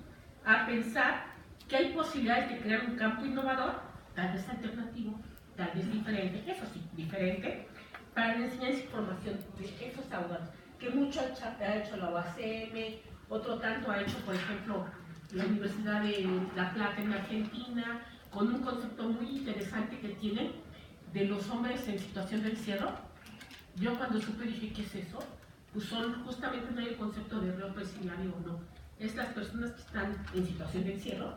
a pensar que hay posibilidades de crear un campo innovador, tal vez alternativo, tal vez diferente, eso sí, diferente, para la enseñanza y formación de esos abogados, que mucho ha hecho la UACM, otro tanto ha hecho, por ejemplo, la Universidad de La Plata en Argentina, con un concepto muy interesante que tienen de los hombres en situación de encierro. Yo cuando supe dije, ¿qué es eso? Pues son justamente no hay el concepto de reo presidiario o no. Es las personas que están en situación de encierro.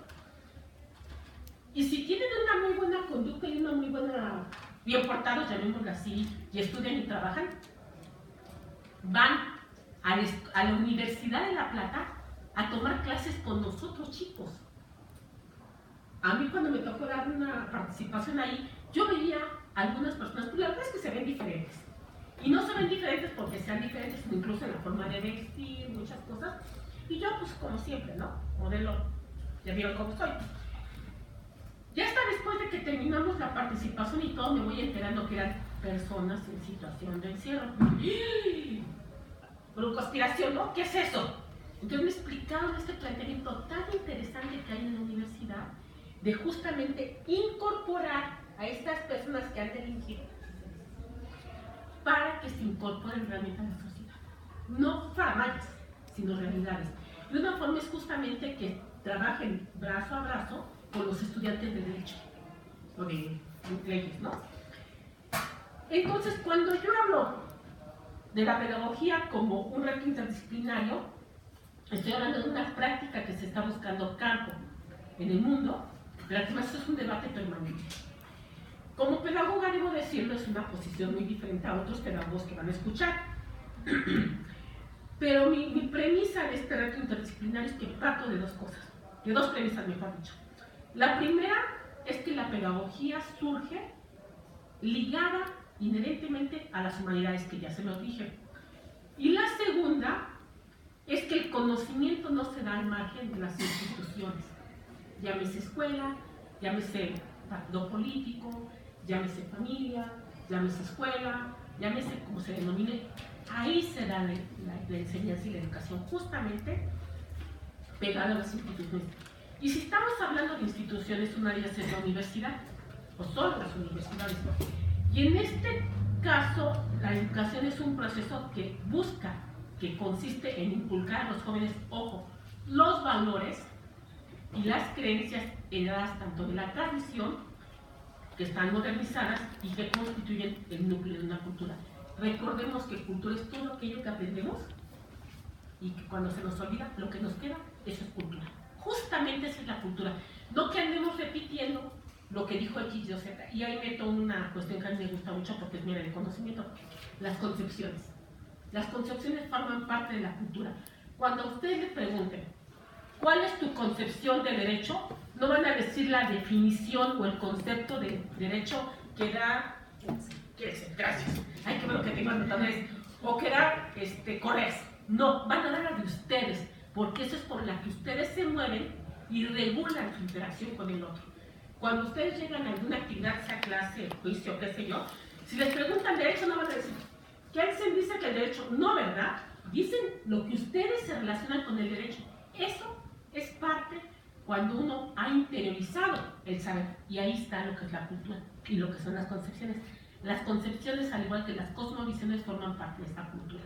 Y si tienen una muy buena conducta y una muy buena, bien portados, llamémoslo así, y estudian y trabajan, van a la Universidad de La Plata a tomar clases con nosotros chicos. A mí cuando me tocó dar una participación ahí, yo veía a algunas personas, pues la verdad es que se ven diferentes. Y no se ven diferentes porque sean diferentes, sino incluso en la forma de vestir, muchas cosas. Y yo, pues como siempre, ¿no? Modelo, ya vieron cómo soy. Ya hasta después de que terminamos la participación y todo, me voy enterando que eran personas en situación de encierro. Por conspiración, ¿no? ¿Qué es eso? Entonces me explicaron este planteamiento tan interesante que hay en la universidad de justamente incorporar a estas personas que han delinquido para que se incorporen realmente a la sociedad. No faramayas, sino realidades. Y una forma es justamente que trabajen brazo a brazo con los estudiantes de Derecho o de leyes, ¿no? Entonces, cuando yo hablo de la pedagogía como un reto interdisciplinario, estoy hablando de una práctica que se está buscando campo en el mundo, pero además es un debate permanente. Como pedagoga, debo decirlo, es una posición muy diferente a otros pedagogos que van a escuchar. Pero mi premisa de este reto interdisciplinario es que parto de dos cosas, de dos premisas, mejor dicho. La primera es que la pedagogía surge ligada inherentemente a las humanidades, que ya se lo dije. Y la segunda es que el conocimiento no se da al margen de las instituciones. Llámese escuela, llámese partido político, llámese familia, llámese escuela, llámese como se denomine. Ahí se da la enseñanza y la educación, justamente pegada a las instituciones. Y si estamos hablando de instituciones, una de ellas es la universidad, o son las universidades. Y en este caso, la educación es un proceso que busca, que consiste en inculcar a los jóvenes, ojo, los valores y las creencias heredadas tanto de la tradición, que están modernizadas y que constituyen el núcleo de una cultura. Recordemos que cultura es todo aquello que aprendemos y que cuando se nos olvida, lo que nos queda, eso es cultura. Justamente esa es la cultura. No que andemos repitiendo lo que dijo X, Y, Z. Y ahí meto una cuestión que a mí me gusta mucho porque es mera de conocimiento. Las concepciones. Las concepciones forman parte de la cultura. Cuando a ustedes le pregunten, ¿cuál es tu concepción de derecho? No van a decir la definición o el concepto de derecho que da... Gracias. Ay, qué bueno que tengo anotado eso. O que da Corres. No, van a dar la de ustedes, porque eso es por la que ustedes se mueven y regulan su interacción con el otro. Cuando ustedes llegan a alguna actividad, sea clase, juicio, qué sé yo, si les preguntan derecho, no van a decir, Kelsen dice que el derecho, no, ¿verdad? Dicen lo que ustedes se relacionan con el derecho. Eso es parte cuando uno ha interiorizado el saber. Y ahí está lo que es la cultura y lo que son las concepciones. Las concepciones, al igual que las cosmovisiones, forman parte de esta cultura.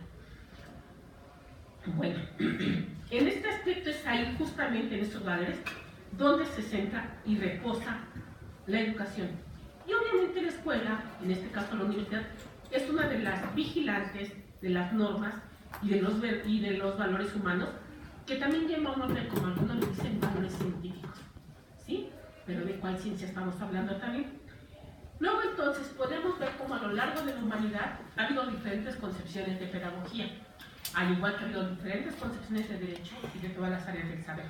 Bueno, en este aspecto es ahí, justamente en estos valores, donde se centra y reposa la educación. Y obviamente la escuela, en este caso la universidad, es una de las vigilantes de las normas y de los valores humanos, que también lleva un nombre, como algunos le dicen, valores científicos. ¿Sí? Pero ¿de cuál ciencia estamos hablando también? Luego entonces podemos ver cómo a lo largo de la humanidad ha habido diferentes concepciones de pedagogía, al igual que ha habido diferentes concepciones de derecho y de todas las áreas del saber.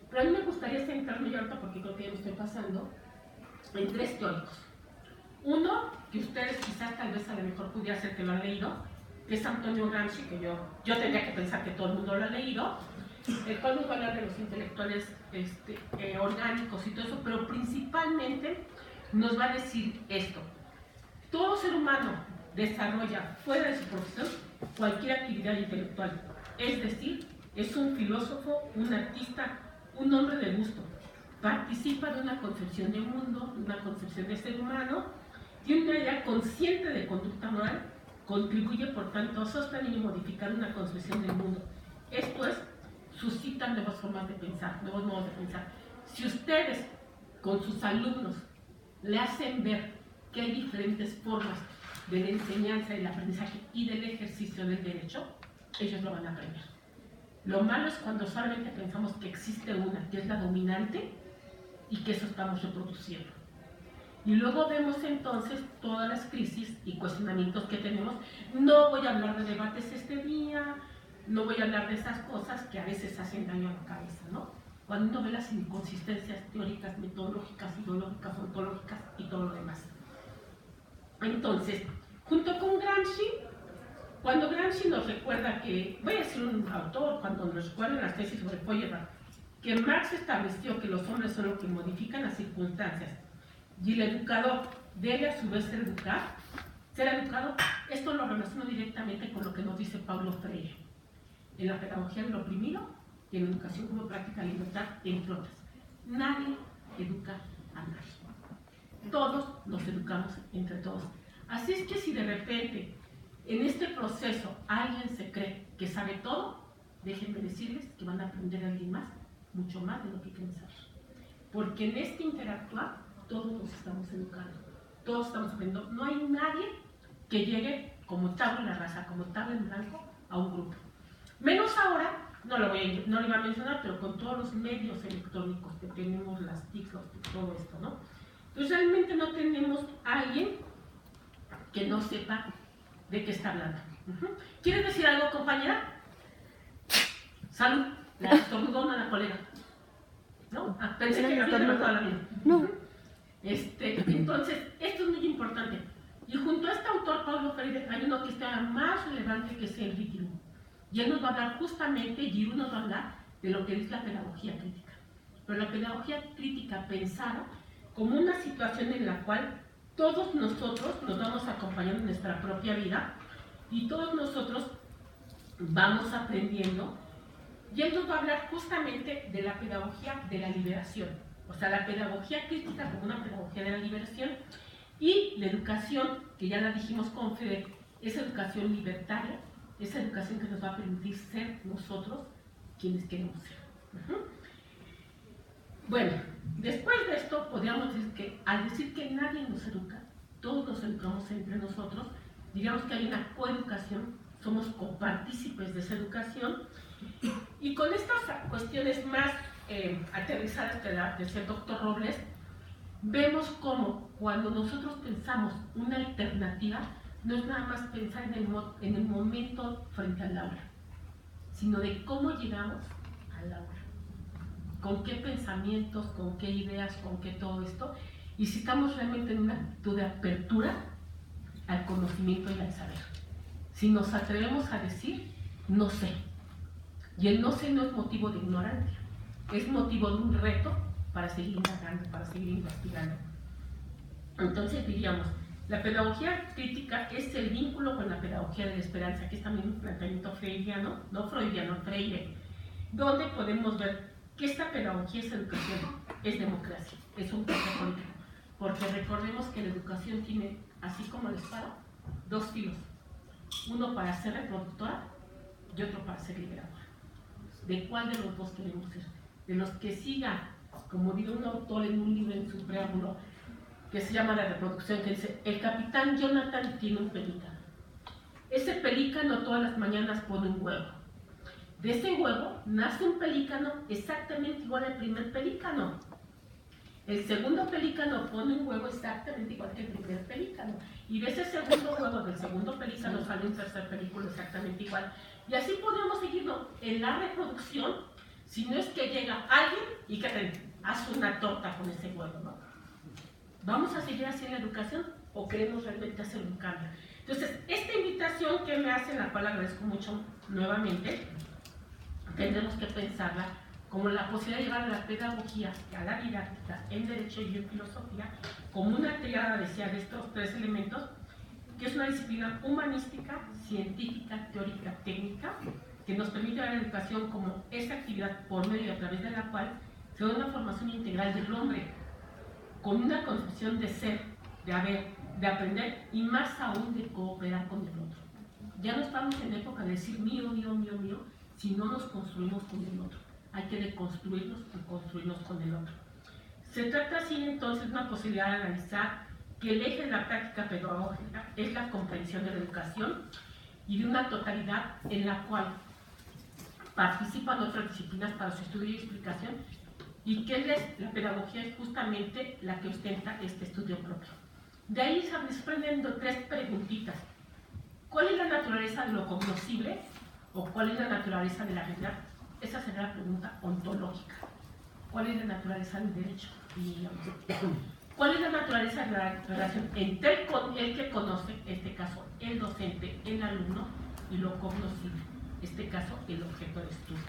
Pero a mí me gustaría centrarme yo ahorita, porque creo que ya me estoy pasando, en tres teóricos. Uno, que ustedes quizás tal vez a lo mejor pudiera ser que lo han leído, que es Antonio Gramsci, que yo tendría que pensar que todo el mundo lo ha leído, el cual nos va a hablar de los intelectuales orgánicos y todo eso, pero principalmente nos va a decir esto: todo ser humano desarrolla fuera de su profesión cualquier actividad intelectual, es decir, es un filósofo, un artista, un hombre de gusto, participa de una concepción de mundo, de una concepción de ser humano, tiene una idea consciente de conducta moral, contribuye por tanto a sostener y modificar una concepción del mundo. Esto es, suscitan nuevas formas de pensar, nuevos modos de pensar. Si ustedes con sus alumnos le hacen ver que hay diferentes formas de la enseñanza, del aprendizaje y del ejercicio del derecho, ellos lo van a aprender. Lo malo es cuando solamente pensamos que existe una, que es la dominante, y que eso estamos reproduciendo. Y luego vemos entonces todas las crisis y cuestionamientos que tenemos. No voy a hablar de debates este día, no voy a hablar de esas cosas que a veces hacen daño a la cabeza, ¿no? Cuando uno ve las inconsistencias teóricas, metodológicas, ideológicas, ontológicas y todo lo demás. Entonces, junto con Gramsci, cuando Gramsci nos recuerda que, voy a decir un autor, cuando nos recuerda en las tesis sobre Feuerbach, que Marx estableció que los hombres son los que modifican las circunstancias y el educador debe a su vez ser educado, esto lo relaciono directamente con lo que nos dice Paulo Freire en la pedagogía del oprimido y en educación como práctica de libertad, entre otras. Nadie educa a nadie. todos nos educamos entre todos. Así es que si de repente en este proceso alguien se cree que sabe todo, déjenme decirles que van a aprender a alguien más, mucho más de lo que creen saber. Porque en este interactuar todos nos estamos educando, todos estamos aprendiendo. No hay nadie que llegue como tabla rasa, como tabla en blanco a un grupo. Menos ahora, no lo iba a mencionar, pero con todos los medios electrónicos que tenemos, las TICs, todo esto, ¿no? Entonces realmente no tenemos a alguien que no sepa de qué está hablando. ¿Quieres decir algo, compañera? Salud. La estornudó a la colega. ¿No? Pensé que había toda la vida. No. Entonces, esto es muy importante. Y junto a este autor, Paulo Freire, hay uno que está más relevante, que es Enrique Giroux. Y él nos va a hablar justamente, Giroux nos va a hablar de lo que es la pedagogía crítica. Pero la pedagogía crítica pensada como una situación en la cual todos nosotros nos vamos acompañando en nuestra propia vida y todos nosotros vamos aprendiendo. Y él nos va a hablar justamente de la pedagogía de la liberación. O sea, la pedagogía crítica como una pedagogía de la liberación, y la educación, que ya la dijimos con Fede, es educación libertaria, esa educación que nos va a permitir ser nosotros quienes queremos ser. Bueno, después de esto podríamos decir que al decir que nadie nos educa, todos nos educamos entre nosotros, digamos que hay una coeducación, somos copartícipes de esa educación, y con estas cuestiones más aterrizadas que decía el doctor Robles, vemos cómo cuando nosotros pensamos una alternativa, no es nada más pensar en el momento frente al aula, sino de cómo llegamos al aula, con qué pensamientos, con qué ideas, con qué todo esto, y si estamos realmente en una actitud de apertura al conocimiento y al saber. Si nos atrevemos a decir, no sé, y el no sé no es motivo de ignorancia, es motivo de un reto para seguir indagando, para seguir investigando. Entonces diríamos, la pedagogía crítica es el vínculo con la pedagogía de la esperanza, que es también un planteamiento freudiano, no freudiano, Freire, donde podemos ver que esta pedagogía es educación, es democracia, es un cambio político, porque recordemos que la educación tiene, así como la espada, dos filos, uno para ser reproductora y otro para ser liberadora. ¿De cuál de los dos queremos ser? De los que sigan, como dice un autor en un libro en su preámbulo, que se llama La reproducción, que dice, el capitán Jonathan tiene un pelícano. Ese pelícano todas las mañanas pone un huevo. De ese huevo nace un pelícano exactamente igual al primer pelícano. El segundo pelícano pone un huevo exactamente igual que el primer pelícano. Y de ese segundo huevo, del segundo pelícano, sale un tercer pelícano exactamente igual. Y así podemos seguirnos en la reproducción, si no es que llega alguien y que hace una torta con ese huevo, ¿no? ¿Vamos a seguir así en la educación o queremos realmente hacer un cambio? Entonces, esta invitación que me hacen, la cual agradezco mucho nuevamente, tendremos que pensarla como la posibilidad de llevar a la pedagogía, a la didáctica, en derecho y en filosofía, como una triada, decía, de estos tres elementos, que es una disciplina humanística, científica, teórica, técnica, que nos permite ver la educación como esa actividad por medio y a través de la cual se da una formación integral del hombre, con una concepción de ser, de haber, de aprender y más aún de cooperar con el otro. Ya no estamos en época de decir mío, mío, mío, mío, si no nos construimos con el otro. Hay que deconstruirnos y construirnos con el otro. Se trata así entonces de una posibilidad de analizar que el eje de la práctica pedagógica es la comprensión de la educación y de una totalidad en la cual participan otras disciplinas para su estudio y explicación, y que la pedagogía es justamente la que ostenta este estudio propio. De ahí se desprenden tres preguntitas. ¿Cuál es la naturaleza de lo cognoscible o cuál es la naturaleza de la realidad? Esa será la pregunta ontológica. ¿Cuál es la naturaleza del derecho? ¿Cuál es la naturaleza de la relación entre el que conoce, en este caso el docente, el alumno, y lo cognoscible, en este caso el objeto de estudio?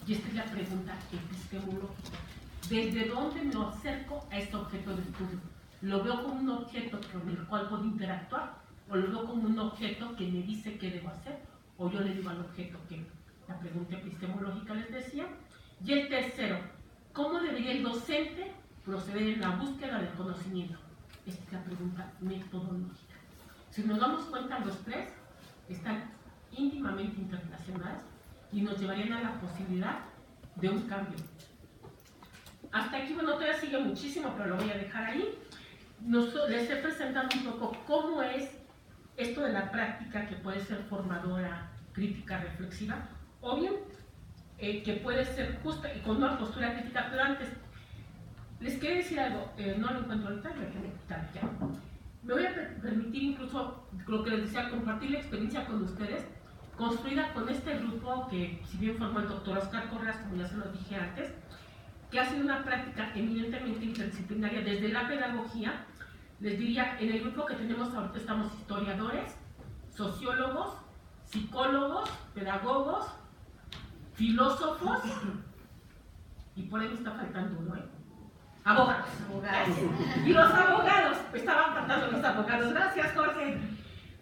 Y esta es la pregunta epistemológica. ¿Desde dónde me acerco a este objeto de estudio? ¿Lo veo como un objeto con el cual puedo interactuar? ¿O lo veo como un objeto que me dice qué debo hacer? ¿O yo le digo al objeto qué? La pregunta epistemológica les decía. Y el tercero, ¿cómo debería el docente proceder en la búsqueda del conocimiento? es la pregunta metodológica. Si nos damos cuenta, los tres están íntimamente interrelacionadas y nos llevarían a la posibilidad de un cambio. Hasta aquí, bueno, todavía sigue muchísimo, pero lo voy a dejar ahí. Les he presentado un poco cómo es esto de la práctica que puede ser formadora, crítica, reflexiva, o bien que puede ser justa y con una postura crítica, pero antes les quería decir algo, no lo encuentro ahorita, lo voy a quitar ya. Me voy a permitir incluso, lo que les decía, compartir la experiencia con ustedes, construida con este grupo que, si bien formó el doctor Oscar Correas, como ya se lo dije antes, que ha sido una práctica eminentemente interdisciplinaria desde la pedagogía. Les diría, en el grupo que tenemos ahorita estamos historiadores, sociólogos, psicólogos, pedagogos, filósofos, y por ahí me está faltando uno, abogados. Y los abogados, estaban faltando los abogados, gracias Jorge,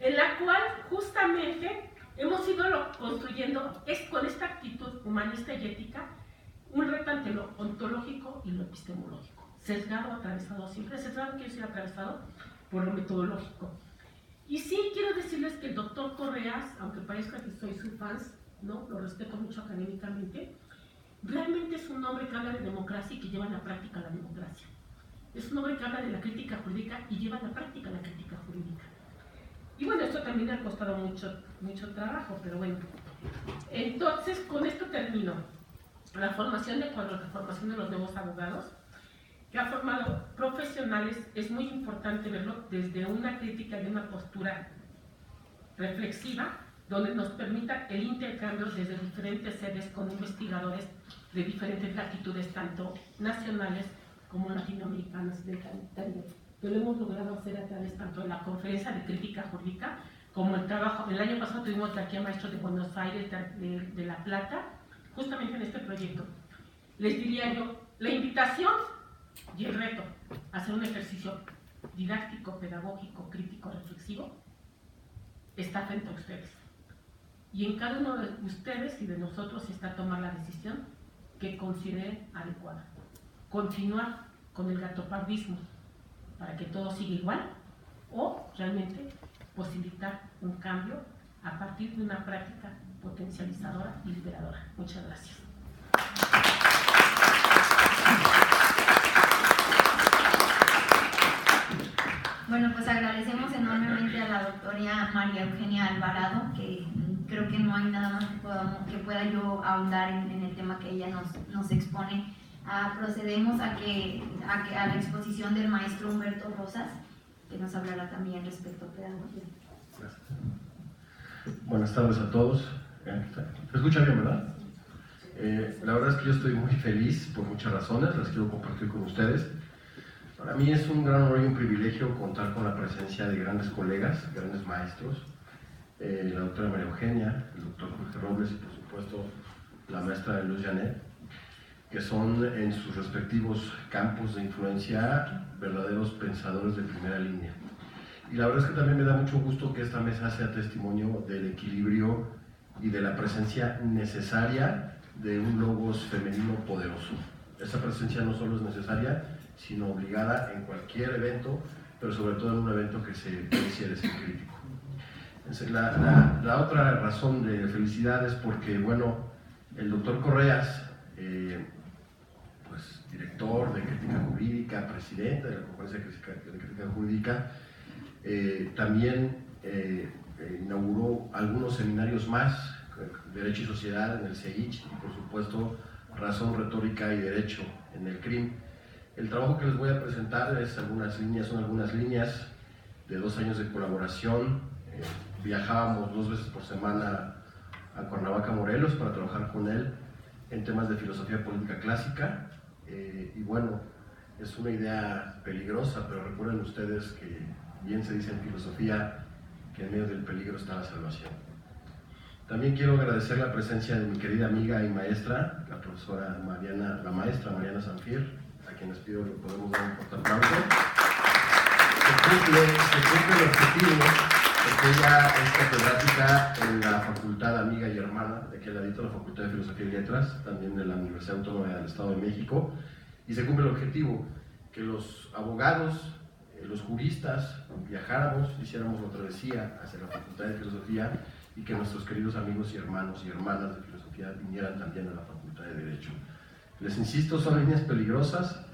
en la cual justamente hemos ido construyendo con esta actitud humanista y ética un reto ante lo ontológico y lo epistemológico, sesgado, atravesado, siempre sesgado, quiero decir atravesado por lo metodológico. Y sí quiero decirles que el doctor Correas, aunque parezca que soy su fan, ¿no? Lo respeto mucho académicamente, realmente es un hombre que habla de democracia y que lleva a la práctica la democracia. Es un hombre que habla de la crítica jurídica y lleva a la práctica la crítica jurídica. Y bueno, esto también me ha costado mucho trabajo, pero bueno. Entonces, con esto termino. La formación de Ecuador, la formación de los nuevos abogados, que ha formado profesionales, es muy importante verlo desde una crítica y una postura reflexiva, donde nos permita el intercambio desde diferentes sedes con investigadores de diferentes latitudes, tanto nacionales como latinoamericanas del Caribe. Que lo hemos logrado hacer a través tanto de la conferencia de crítica jurídica como el trabajo. El año pasado tuvimos aquí a maestros de Buenos Aires, de La Plata, justamente en este proyecto. Les diría yo, la invitación y el reto a hacer un ejercicio didáctico, pedagógico, crítico, reflexivo, está frente a ustedes. Y en cada uno de ustedes y de nosotros está tomar la decisión que consideren adecuada. Continuar con el gatopardismo para que todo siga igual, o realmente posibilitar un cambio a partir de una práctica potencializadora y liberadora. Muchas gracias. Bueno, pues agradecemos enormemente a la doctora María Eugenia Alvarado, que creo que no hay nada más que pueda yo ahondar en el tema que ella nos expone. Procedemos a la exposición del maestro Humberto Rosas, que nos hablará también respecto a pedagogía. Gracias. Buenas tardes a todos. ¿Se escucha bien, verdad? La verdad es que yo estoy muy feliz por muchas razones, las quiero compartir con ustedes. Para mí es un gran honor y un privilegio contar con la presencia de grandes colegas, grandes maestros, la doctora María Eugenia, el doctor Jorge Robles y por supuesto la maestra Luz Janet, que son en sus respectivos campos de influencia verdaderos pensadores de primera línea. Y la verdad es que también me da mucho gusto que esta mesa sea testimonio del equilibrio y de la presencia necesaria de un logos femenino poderoso. Esa presencia no solo es necesaria, sino obligada en cualquier evento, pero sobre todo en un evento que se precie de ser crítico. La otra razón de felicidad es porque, bueno, el doctor Correas, pues director de crítica jurídica, presidente de la Conferencia de Crítica Jurídica, también inauguró algunos seminarios más, Derecho y Sociedad en el CEICH y por supuesto Razón, Retórica y Derecho en el CRIM. El trabajo que les voy a presentar son algunas líneas de 2 años de colaboración. Viajábamos 2 veces por semana a Cuernavaca, Morelos, para trabajar con él en temas de filosofía política clásica. Y bueno, es una idea peligrosa, pero recuerden ustedes que bien se dice en filosofía que en medio del peligro está la salvación. También quiero agradecer la presencia de mi querida amiga y maestra, la maestra Mariana Sanfir, a quien les pido que podemos dar un fuerte aplauso. Se cumple el objetivo, porque ella es catedrática en la facultad amiga y hermana, de aquí al ladito, la Facultad de Filosofía y Letras, también de la Universidad Autónoma del Estado de México, y se cumple el objetivo, que los abogados los juristas viajáramos, hiciéramos la travesía hacia la Facultad de Filosofía y que nuestros queridos amigos y hermanos y hermanas de filosofía vinieran también a la Facultad de Derecho. Les insisto, son líneas peligrosas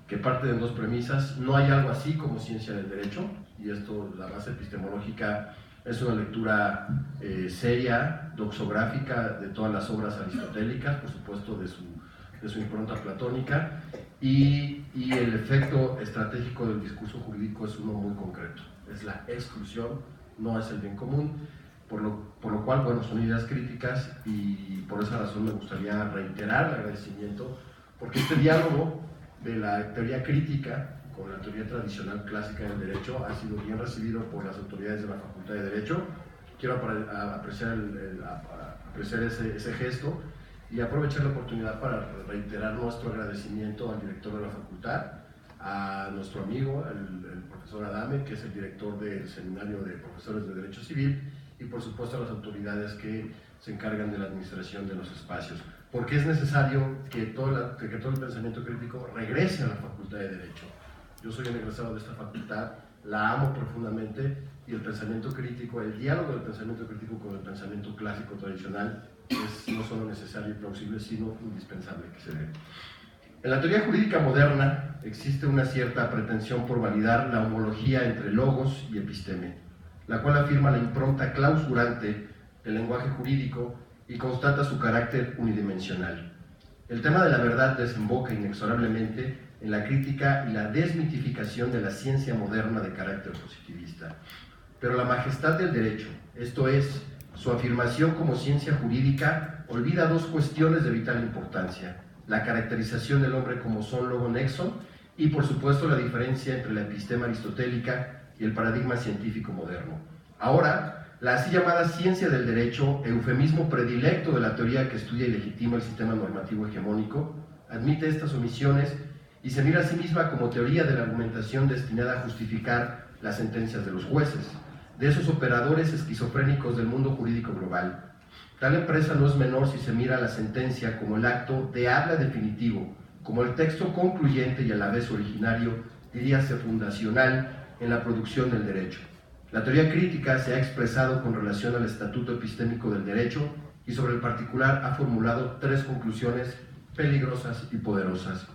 que parten de dos premisas. No hay algo así como ciencia del derecho, y esto, la base epistemológica, es una lectura seria, doxográfica de todas las obras aristotélicas, por supuesto de su impronta platónica, y el efecto estratégico del discurso jurídico es uno muy concreto, es la exclusión, no es el bien común, por lo cual, bueno, son ideas críticas, y por esa razón me gustaría reiterar el agradecimiento, porque este diálogo de la teoría crítica con la teoría tradicional clásica del derecho ha sido bien recibido por las autoridades de la Facultad de Derecho. Quiero apreciar ese gesto y aprovechar la oportunidad para reiterar nuestro agradecimiento al director de la facultad, a nuestro amigo, el profesor Adame, que es el director del Seminario de Profesores de Derecho Civil, y por supuesto a las autoridades que se encargan de la administración de los espacios, porque es necesario que todo el pensamiento crítico regrese a la Facultad de Derecho. Yo soy un egresado de esta facultad, la amo profundamente, y el pensamiento crítico, el diálogo del pensamiento crítico con el pensamiento clásico tradicional es no solo necesario y plausible, sino indispensable que se dé. En la teoría jurídica moderna existe una cierta pretensión por validar la homología entre logos y episteme, la cual afirma la impronta clausurante del lenguaje jurídico y constata su carácter unidimensional. El tema de la verdad desemboca inexorablemente en la crítica y la desmitificación de la ciencia moderna de carácter positivista. Pero la majestad del derecho, esto es, su afirmación como ciencia jurídica, olvida dos cuestiones de vital importancia: la caracterización del hombre como son logo nexon y, por supuesto, la diferencia entre la epistema aristotélica y el paradigma científico moderno. Ahora, la así llamada ciencia del derecho, eufemismo predilecto de la teoría que estudia y legitima el sistema normativo hegemónico, admite estas omisiones y se mira a sí misma como teoría de la argumentación destinada a justificar las sentencias de los jueces, de esos operadores esquizofrénicos del mundo jurídico global. Tal empresa no es menor si se mira a la sentencia como el acto de habla definitivo, como el texto concluyente y a la vez originario, diríase fundacional, en la producción del derecho. La teoría crítica se ha expresado con relación al estatuto epistémico del derecho y sobre el particular ha formulado tres conclusiones peligrosas y poderosas.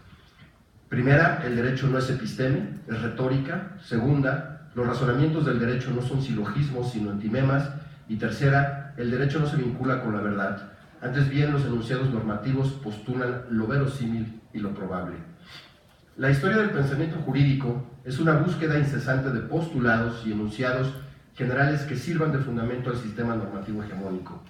Primera, el derecho no es episteme, es retórica. Segunda, los razonamientos del derecho no son silogismos, sino antimemas. Y tercera, el derecho no se vincula con la verdad. Antes bien, los enunciados normativos postulan lo verosímil y lo probable. La historia del pensamiento jurídico es una búsqueda incesante de postulados y enunciados generales que sirvan de fundamento al sistema normativo hegemónico.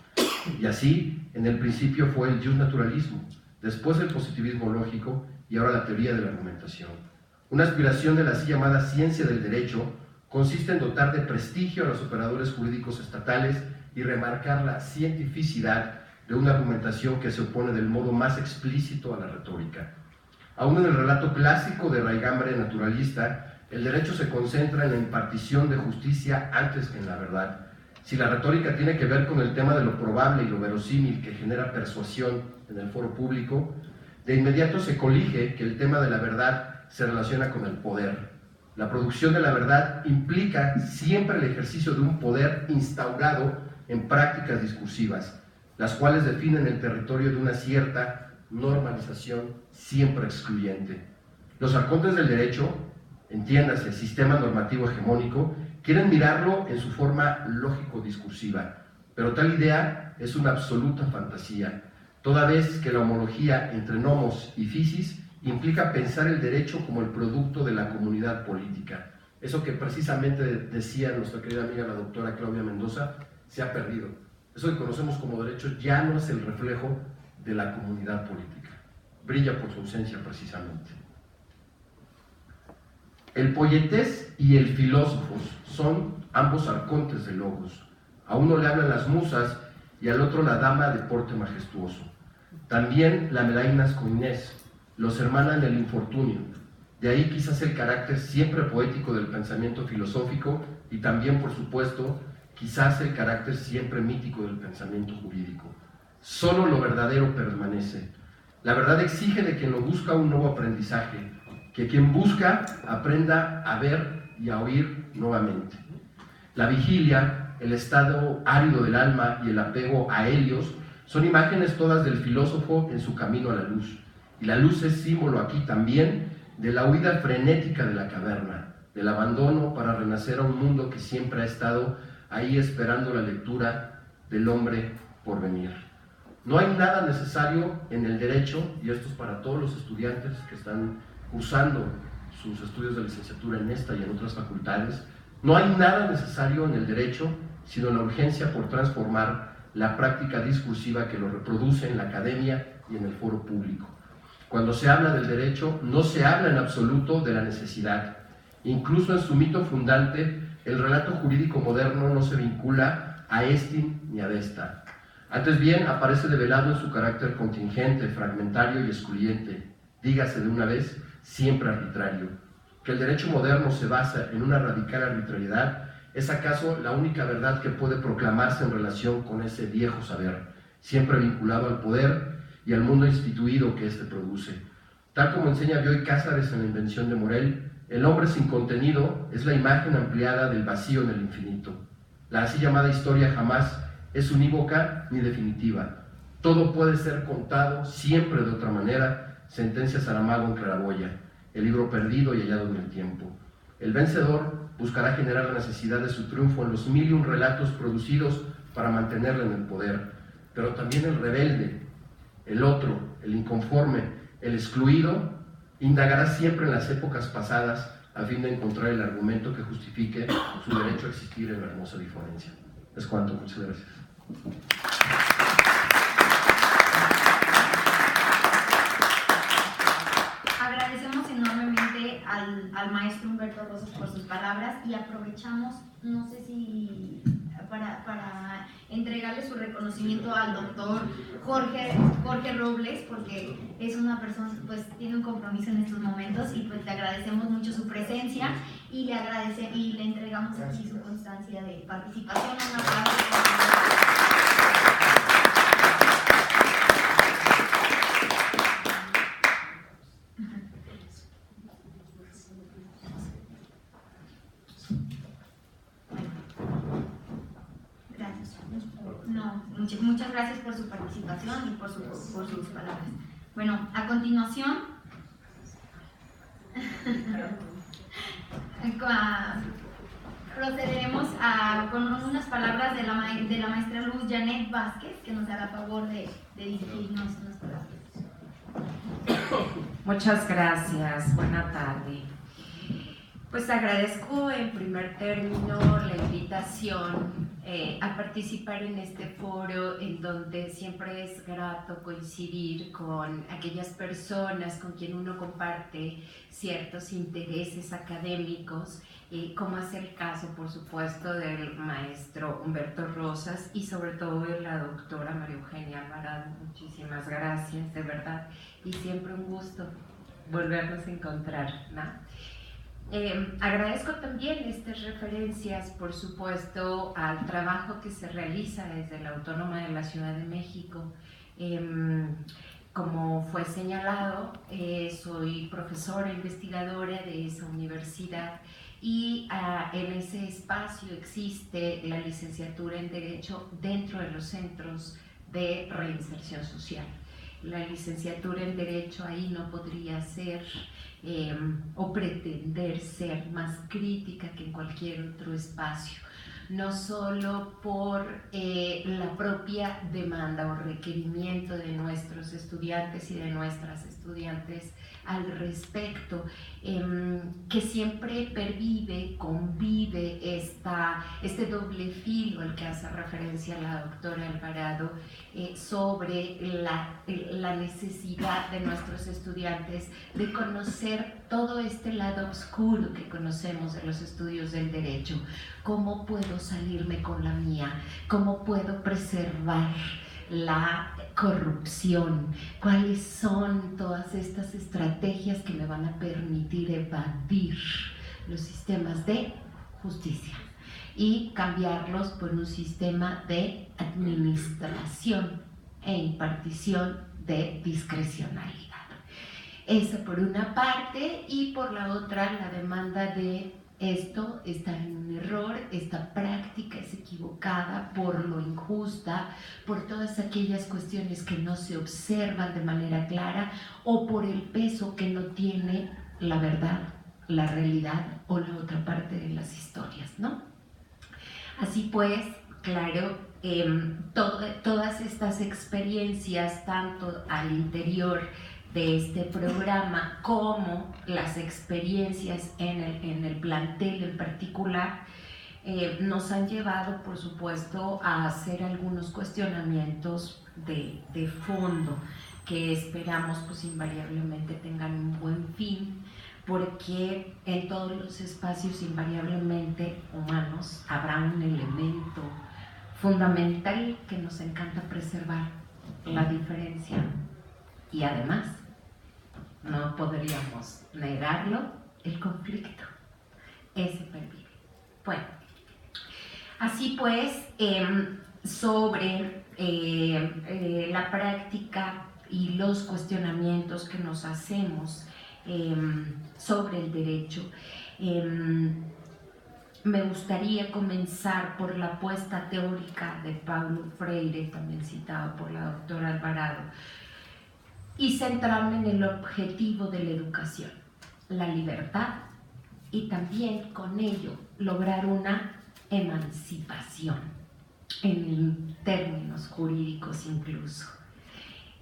Y así, en el principio fue el justnaturalismo, después el positivismo lógico y ahora la teoría de la argumentación. Una aspiración de la así llamada ciencia del derecho consiste en dotar de prestigio a los operadores jurídicos estatales y remarcar la cientificidad de una argumentación que se opone del modo más explícito a la retórica. Aún en el relato clásico de raigambre naturalista, el derecho se concentra en la impartición de justicia antes que en la verdad. Si la retórica tiene que ver con el tema de lo probable y lo verosímil que genera persuasión en el foro público, de inmediato se colige que el tema de la verdad se relaciona con el poder. La producción de la verdad implica siempre el ejercicio de un poder instaurado en prácticas discursivas, las cuales definen el territorio de una cierta normalización siempre excluyente. Los arcontes del derecho, entiéndase, sistema normativo hegemónico, quieren mirarlo en su forma lógico-discursiva, pero tal idea es una absoluta fantasía, toda vez que la homología entre nomos y physis implica pensar el derecho como el producto de la comunidad política. Eso que precisamente decía nuestra querida amiga la doctora Claudia Mendoza, se ha perdido. Eso que conocemos como derecho ya no es el reflejo de la comunidad política. Brilla por su ausencia precisamente. El poietés y el filósofos son ambos arcontes de logos. A uno le hablan las musas y al otro la dama de porte majestuoso. También la melainas con Inés los hermanan el infortunio. De ahí quizás el carácter siempre poético del pensamiento filosófico y también, por supuesto, quizás el carácter siempre mítico del pensamiento jurídico. Solo lo verdadero permanece. La verdad exige de quien lo busca un nuevo aprendizaje, que quien busca aprenda a ver y a oír nuevamente. La vigilia, el estado árido del alma y el apego a Helios son imágenes todas del filósofo en su camino a la luz. Y la luz es símbolo aquí también de la huida frenética de la caverna, del abandono para renacer a un mundo que siempre ha estado ahí esperando la lectura del hombre por venir. No hay nada necesario en el derecho, y esto es para todos los estudiantes que están cursando sus estudios de licenciatura en esta y en otras facultades, no hay nada necesario en el derecho sino la urgencia por transformar la práctica discursiva que lo reproduce en la academia y en el foro público. Cuando se habla del derecho, no se habla en absoluto de la necesidad. Incluso en su mito fundante, el relato jurídico moderno no se vincula a estim ni a desta. Antes bien, aparece develado en su carácter contingente, fragmentario y excluyente, dígase de una vez, siempre arbitrario. Que el derecho moderno se basa en una radical arbitrariedad es acaso la única verdad que puede proclamarse en relación con ese viejo saber, siempre vinculado al poder y al mundo instituido que éste produce. Tal como enseña Bioy Cázares en La invención de Morel, el hombre sin contenido es la imagen ampliada del vacío en el infinito. La así llamada historia jamás es unívoca ni definitiva. Todo puede ser contado siempre de otra manera, sentencia Saramago en Claraboya, el libro perdido y hallado en el tiempo. El vencedor buscará generar la necesidad de su triunfo en los 1001 relatos producidos para mantenerle en el poder, pero también el rebelde, el otro, el inconforme, el excluido, indagará siempre en las épocas pasadas a fin de encontrar el argumento que justifique su derecho a existir en la hermosa diferencia. Es cuanto, muchas gracias. Agradecemos enormemente al maestro Humberto Rosas por sus palabras y aprovechamos, no sé si para entregarle su reconocimiento al doctor Jorge Robles, porque es una persona, pues tiene un compromiso en estos momentos y pues le agradecemos mucho su presencia y le entregamos aquí su constancia de participación. Un aplauso. Muchas gracias por su participación y por sus palabras. Bueno, a continuación procederemos con unas palabras de la maestra Luz Janet Vázquez, que nos hará favor de dirigirnos unas palabras. Muchas gracias, buena tarde. Pues agradezco en primer término la invitación a participar en este foro en donde siempre es grato coincidir con aquellas personas con quien uno comparte ciertos intereses académicos, como es el caso, por supuesto, del maestro Humberto Rosas y sobre todo de la doctora María Eugenia Alvarado. Muchísimas gracias, de verdad, y siempre un gusto volvernos a encontrar, ¿no? Agradezco también estas referencias, por supuesto, al trabajo que se realiza desde la Autónoma de la Ciudad de México. Como fue señalado, soy profesora investigadora de esa universidad y en ese espacio existe la licenciatura en Derecho dentro de los centros de reinserción social. La licenciatura en Derecho ahí no podría ser o pretender ser más crítica que en cualquier otro espacio, no solo por la propia demanda o requerimiento de nuestros estudiantes y de nuestras estudiantes al respecto, que siempre pervive, convive este doble filo al que hace referencia la doctora Alvarado sobre la necesidad de nuestros estudiantes de conocer todo este lado oscuro que conocemos de los estudios del derecho. ¿Cómo puedo salirme con la mía? ¿Cómo puedo preservar la corrupción? ¿Cuáles son todas estas estrategias que me van a permitir evadir los sistemas de justicia y cambiarlos por un sistema de administración e impartición de discrecionalidad? Esa por una parte, y por la otra la demanda de esto está en un error, esta práctica es equivocada por lo injusta, por todas aquellas cuestiones que no se observan de manera clara o por el peso que no tiene la verdad, la realidad o la otra parte de las historias, ¿no? Así pues, claro, todas estas experiencias, tanto al interior de este programa como las experiencias en el plantel en particular, nos han llevado, por supuesto, a hacer algunos cuestionamientos de fondo que esperamos pues invariablemente tengan un buen fin, porque en todos los espacios invariablemente humanos habrá un elemento fundamental que nos encanta preservar, la diferencia, y además no podríamos negarlo, el conflicto, ese pervive. Bueno, así pues, sobre la práctica y los cuestionamientos que nos hacemos sobre el derecho, me gustaría comenzar por la apuesta teórica de Paulo Freire, también citado por la doctora Alvarado, y centrarme en el objetivo de la educación, la libertad, y también con ello lograr una emancipación, en términos jurídicos incluso.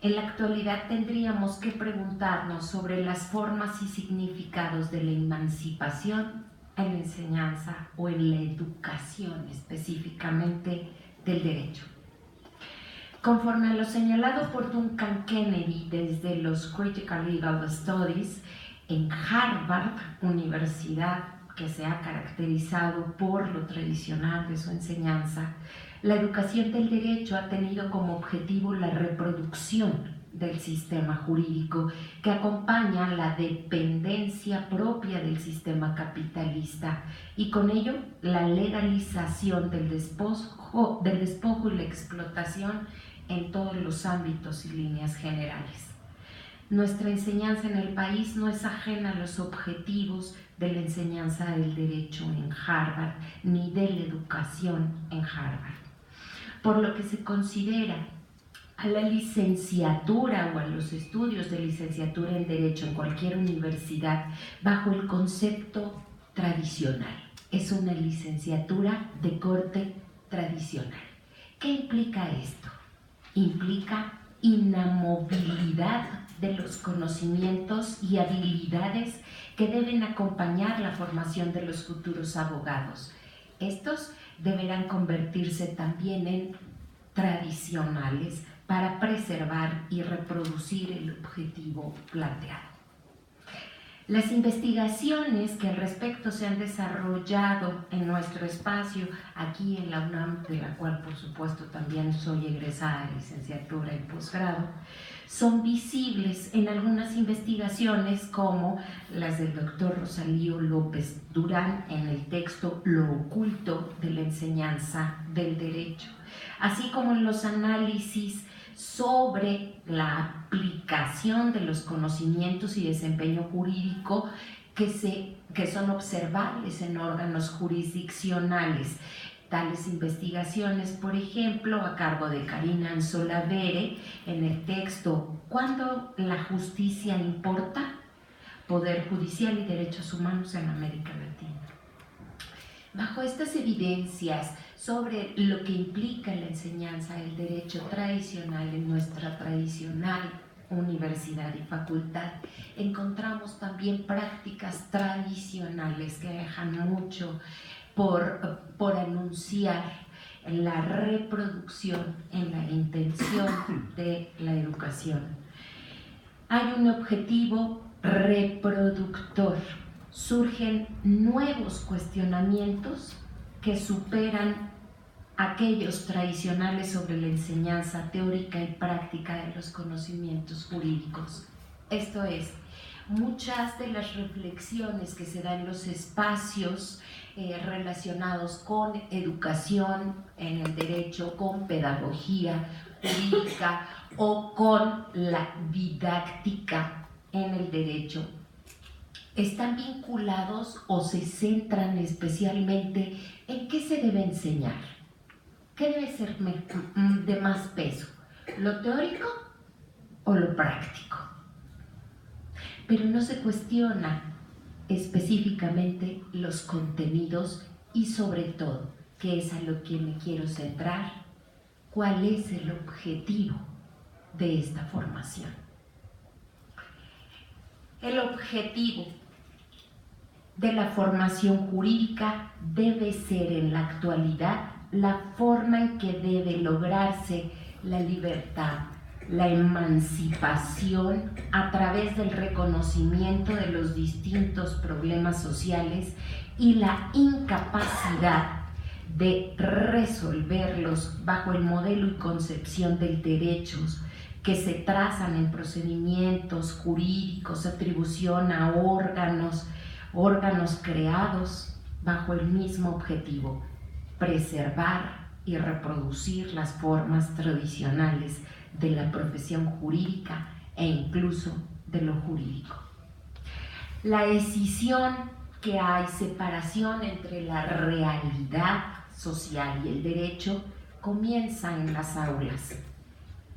En la actualidad tendríamos que preguntarnos sobre las formas y significados de la emancipación en la enseñanza o en la educación específicamente del derecho. Conforme a lo señalado por Duncan Kennedy desde los Critical Legal Studies, en Harvard, universidad que se ha caracterizado por lo tradicional de su enseñanza, la educación del derecho ha tenido como objetivo la reproducción del sistema jurídico que acompaña la dependencia propia del sistema capitalista y con ello la legalización del despojo y la explotación en todos los ámbitos y líneas generales. Nuestra enseñanza en el país no es ajena a los objetivos de la enseñanza del derecho en Harvard ni de la educación en Harvard, por lo que se considera a la licenciatura o a los estudios de licenciatura en Derecho en cualquier universidad bajo el concepto tradicional. Es una licenciatura de corte tradicional. ¿Qué implica esto? Implica inamovilidad de los conocimientos y habilidades que deben acompañar la formación de los futuros abogados. Estos deberán convertirse también en tradicionales para preservar y reproducir el objetivo planteado. Las investigaciones que al respecto se han desarrollado en nuestro espacio, aquí en la UNAM, de la cual por supuesto también soy egresada de licenciatura y posgrado, son visibles en algunas investigaciones como las del doctor Rosalío López Durán en el texto Lo oculto de la enseñanza del derecho, así como en los análisis sobre la aplicación de los conocimientos y desempeño jurídico que son observables en órganos jurisdiccionales. Tales investigaciones, por ejemplo, a cargo de Karina Anzola Vere, en el texto ¿Cuándo la justicia importa? Poder judicial y derechos humanos en América Latina. Bajo estas evidencias sobre lo que implica la enseñanza del derecho tradicional en nuestra tradicional universidad y facultad, encontramos también prácticas tradicionales que dejan mucho por anunciar en la reproducción, en la intención de la educación. Hay un objetivo reproductor. Surgen nuevos cuestionamientos que superan aquellos tradicionales sobre la enseñanza teórica y práctica de los conocimientos jurídicos. Esto es, muchas de las reflexiones que se dan en los espacios relacionados con educación en el derecho, con pedagogía jurídica o con la didáctica en el derecho, están vinculados o se centran especialmente en qué se debe enseñar, qué debe ser de más peso, lo teórico o lo práctico. Pero no se cuestiona específicamente los contenidos y sobre todo, que es a lo que me quiero centrar, cuál es el objetivo de esta formación. El objetivo de la formación jurídica debe ser en la actualidad la forma en que debe lograrse la libertad, la emancipación a través del reconocimiento de los distintos problemas sociales y la incapacidad de resolverlos bajo el modelo y concepción de derechos que se trazan en procedimientos jurídicos, atribución a órganos creados bajo el mismo objetivo, preservar y reproducir las formas tradicionales de la profesión jurídica e incluso de lo jurídico. La decisión que hay separación entre la realidad social y el derecho comienza en las aulas,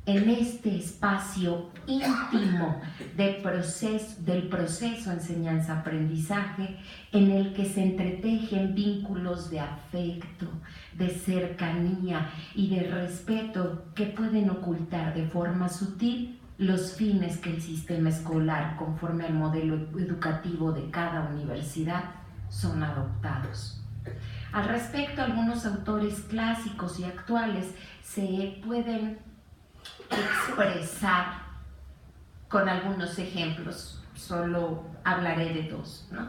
en este espacio íntimo del proceso enseñanza-aprendizaje en el que se entretejen vínculos de afecto, de cercanía y de respeto que pueden ocultar de forma sutil los fines que el sistema escolar, conforme al modelo educativo de cada universidad, son adoptados. Al respecto, algunos autores clásicos y actuales se pueden expresar con algunos ejemplos, solo hablaré de dos, ¿no?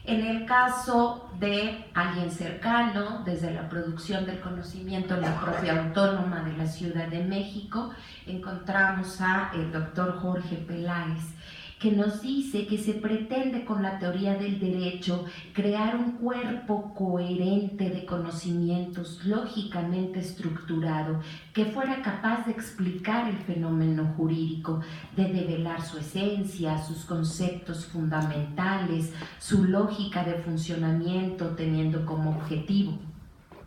En el caso de alguien cercano, desde la producción del conocimiento en la propia Autónoma de la Ciudad de México, encontramos a el doctor Jorge Peláez, que nos dice que se pretende con la teoría del derecho crear un cuerpo coherente de conocimientos lógicamente estructurado que fuera capaz de explicar el fenómeno jurídico, de develar su esencia, sus conceptos fundamentales, su lógica de funcionamiento, teniendo como objetivo,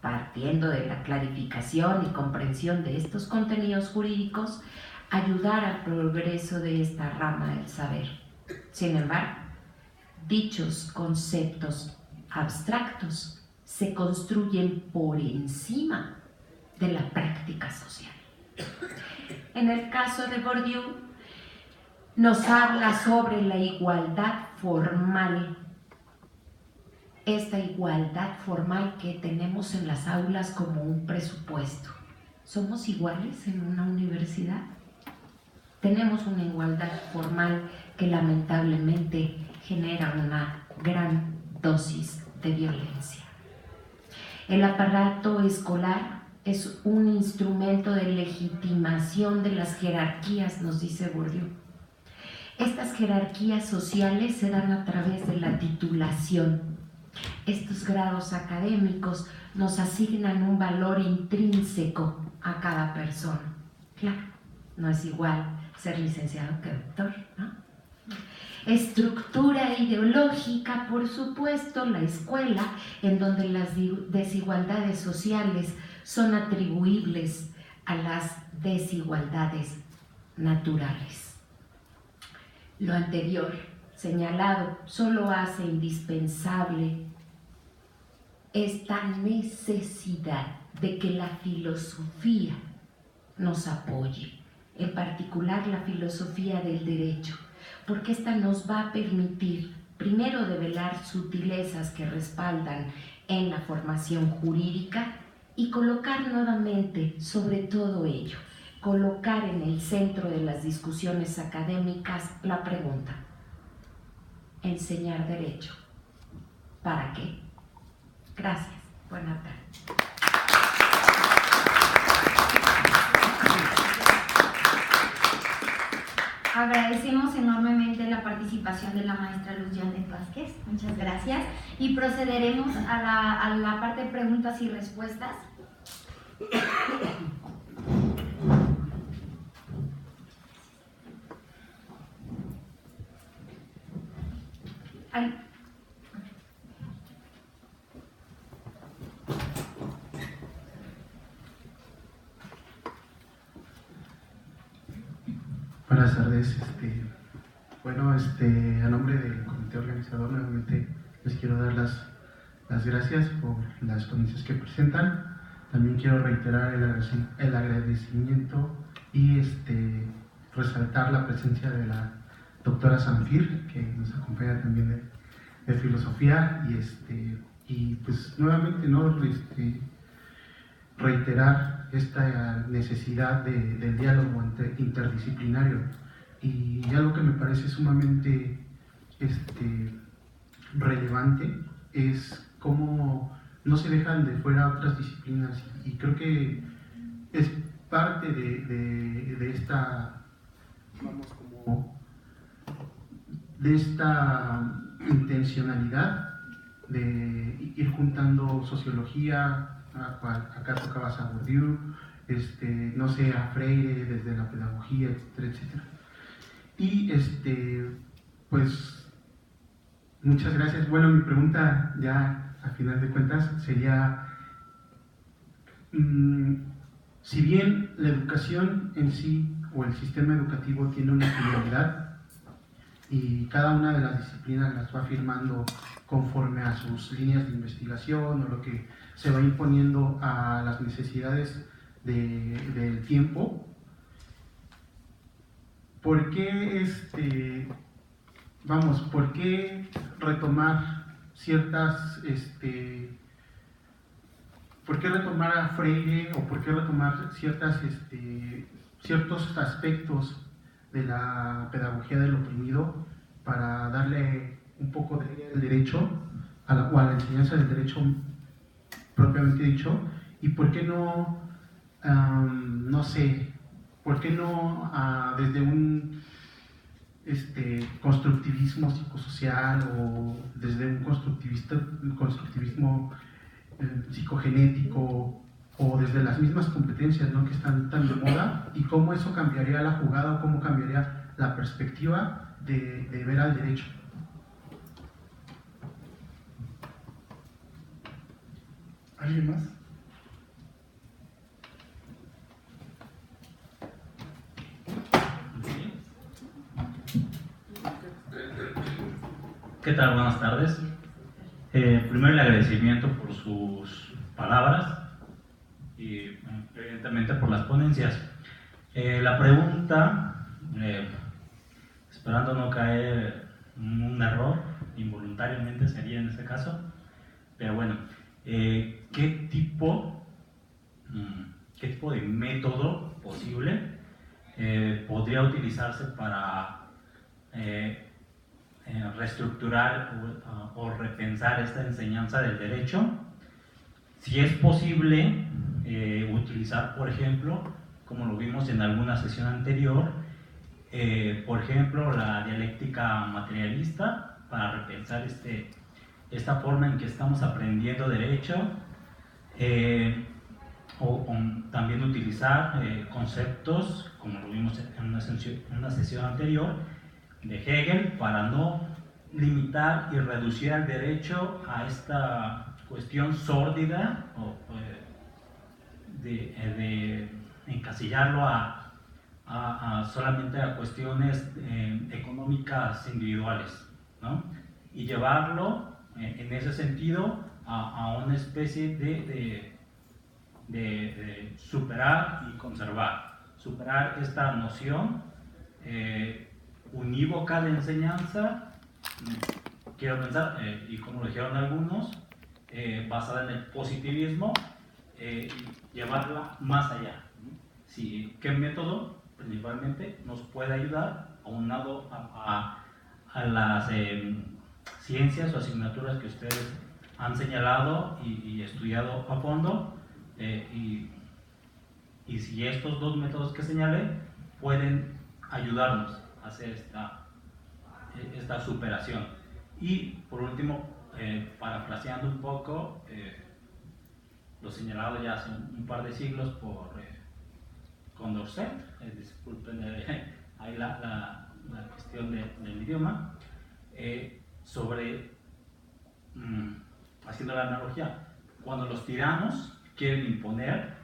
partiendo de la clarificación y comprensión de estos contenidos jurídicos, ayudar al progreso de esta rama del saber. Sin embargo, dichos conceptos abstractos se construyen por encima de la práctica social. En el caso de Bourdieu, nos habla sobre la igualdad formal, esta igualdad formal que tenemos en las aulas como un presupuesto. ¿Somos iguales en una universidad? Tenemos una igualdad formal que lamentablemente genera una gran dosis de violencia. El aparato escolar es un instrumento de legitimación de las jerarquías, nos dice Bourdieu. Estas jerarquías sociales se dan a través de la titulación. Estos grados académicos nos asignan un valor intrínseco a cada persona. Claro, no es igual ser licenciado que doctor, ¿no? Estructura ideológica, por supuesto, la escuela, en donde las desigualdades sociales son atribuibles a las desigualdades naturales. Lo anterior señalado solo hace indispensable esta necesidad de que la filosofía nos apoye, en particular la filosofía del derecho, porque esta nos va a permitir, primero, develar sutilezas que respaldan en la formación jurídica y colocar nuevamente sobre todo ello, colocar en el centro de las discusiones académicas la pregunta: ¿enseñar derecho? ¿Para qué? Gracias. Buenas tardes. Agradecemos enormemente la participación de la maestra Luz Janet Vázquez. Muchas gracias. Y procederemos a la parte de preguntas y respuestas. Ay, buenas tardes. A nombre del comité organizador, nuevamente les quiero dar las gracias por las ponencias que presentan. También quiero reiterar el agradecimiento y resaltar la presencia de la doctora Sanfir, que nos acompaña también de filosofía, y pues nuevamente reiterar esta necesidad del diálogo interdisciplinario. Y algo que me parece sumamente relevante es cómo no se dejan de fuera otras disciplinas, y creo que es parte de esta, de esta intencionalidad de ir juntando sociología. Acá tocabas a Bourdieu, no sé, a Freire desde la pedagogía, etcétera, etcétera. Y pues muchas gracias. Bueno, mi pregunta ya a final de cuentas sería, si bien la educación en sí o el sistema educativo tiene una finalidad y cada una de las disciplinas las va firmando conforme a sus líneas de investigación o lo que se va imponiendo a las necesidades del tiempo, ¿por qué por qué retomar por qué retomar a Freire, o por qué retomar ciertos aspectos de la pedagogía del oprimido para darle un poco de derecho o a la enseñanza del derecho propiamente dicho? ¿Y por qué no, no sé, por qué no desde un constructivismo psicosocial o desde un constructivismo psicogenético, o desde las mismas competencias, ¿no?, que están tan de moda, y cómo eso cambiaría la jugada o cómo cambiaría la perspectiva de ver al derecho? ¿Alguien más? ¿Qué tal? Buenas tardes. Primero el agradecimiento por sus palabras y evidentemente por las ponencias. La pregunta, esperando no caer en un error, involuntariamente sería en este caso, pero bueno, ¿qué tipo de método posible podría utilizarse para reestructurar o repensar esta enseñanza del derecho? Si es posible utilizar, por ejemplo, como lo vimos en alguna sesión anterior, por ejemplo, la dialéctica materialista para repensar esta forma en que estamos aprendiendo derecho, o también utilizar conceptos, como lo vimos en una sesión anterior, de Hegel, para no limitar y reducir al derecho a esta cuestión sórdida o de encasillarlo solamente a cuestiones económicas individuales, ¿no? Y llevarlo en ese sentido a una especie de superar y conservar, superar esta noción unívoca de enseñanza, quiero pensar, y como lo dijeron algunos, basada en el positivismo, y llevarla más allá. Sí, ¿qué método principalmente nos puede ayudar aunado a las ciencias o asignaturas que ustedes han señalado y estudiado a fondo? Y si estos dos métodos que señalé pueden ayudarnos a hacer esta superación. Y por último, parafraseando un poco lo señalado ya hace un par de siglos por Condorcet, disculpen ahí la cuestión del idioma, sobre, haciendo la analogía, cuando los tiranos quieren imponer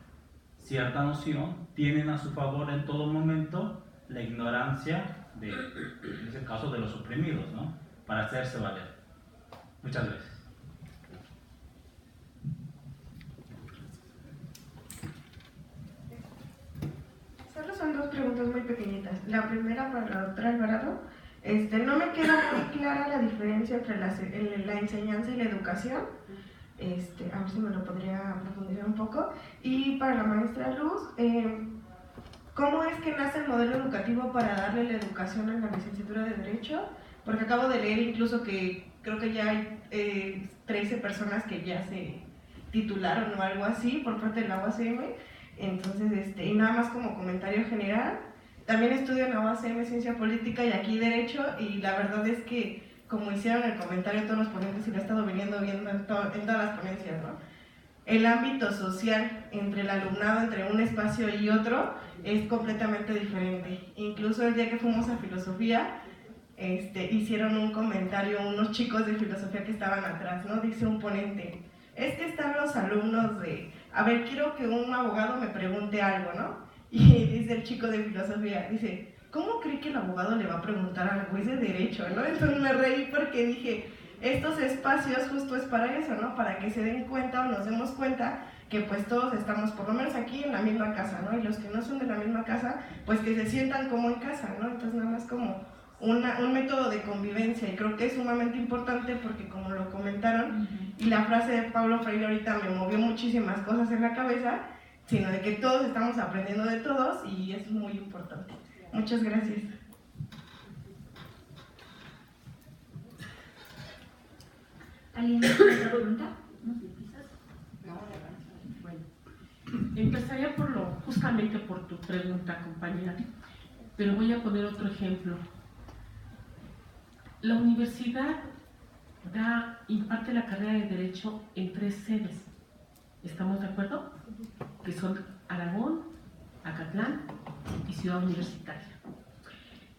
cierta noción, tienen a su favor en todo momento la ignorancia de, en ese caso, de los oprimidos, ¿no? Para hacerse valer. Muchas gracias. Solo son dos preguntas muy pequeñitas. La primera para la doctora Alvarado. No me queda muy clara la diferencia entre la enseñanza y la educación. A ver si me lo podría profundizar un poco. Y para la maestra Luz, ¿cómo es que nace el modelo educativo para darle la educación en la licenciatura de Derecho? Porque acabo de leer incluso que creo que ya hay 13 personas que ya se titularon o algo así por parte de la UACM. Entonces, y nada más como comentario general, también estudio en la UACM Ciencia Política y aquí Derecho, y la verdad es que, como hicieron el comentario todos los ponentes y lo he estado viendo en todas las ponencias, ¿no? El ámbito social entre el alumnado, entre un espacio y otro, es completamente diferente. Incluso el día que fuimos a filosofía, hicieron un comentario unos chicos de filosofía que estaban atrás, ¿no? Dice un ponente, es que están los alumnos de, a ver, quiero que un abogado me pregunte algo, ¿no? Y dice el chico de filosofía, dice, ¿cómo cree que el abogado le va a preguntar al juez de derecho, ¿no? Entonces me reí porque dije, estos espacios justo es para eso, ¿no? Para que se den cuenta o nos demos cuenta que pues todos estamos por lo menos aquí en la misma casa, ¿no? Y los que no son de la misma casa, pues que se sientan como en casa, ¿no? Entonces nada más como un método de convivencia, y creo que es sumamente importante porque como lo comentaron, y la frase de Paulo Freire ahorita me movió muchísimas cosas en la cabeza, sino de que todos estamos aprendiendo de todos y es muy importante. Muchas gracias. ¿Alguien más tiene otra pregunta? Bueno, empezaría justamente por tu pregunta, compañera, pero voy a poner otro ejemplo. La universidad imparte la carrera de Derecho en 3 sedes. ¿Estamos de acuerdo? Que son Aragón, Acatlán y Ciudad Universitaria.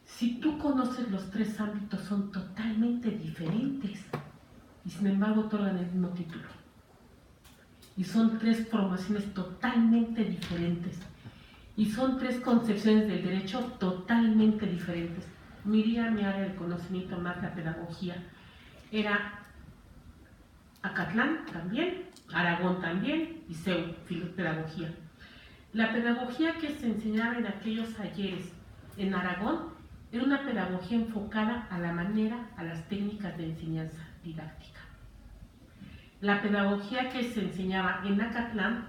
Si tú conoces los 3 ámbitos, son totalmente diferentes y sin embargo otorgan el mismo título. Y son 3 formaciones totalmente diferentes y son 3 concepciones del derecho totalmente diferentes. Mi área de conocimiento más la pedagogía era Acatlán también, Aragón también y CEU, pedagogía. La pedagogía que se enseñaba en aquellos talleres en Aragón era una pedagogía enfocada a la manera, a las técnicas de enseñanza didáctica. La pedagogía que se enseñaba en Acatlán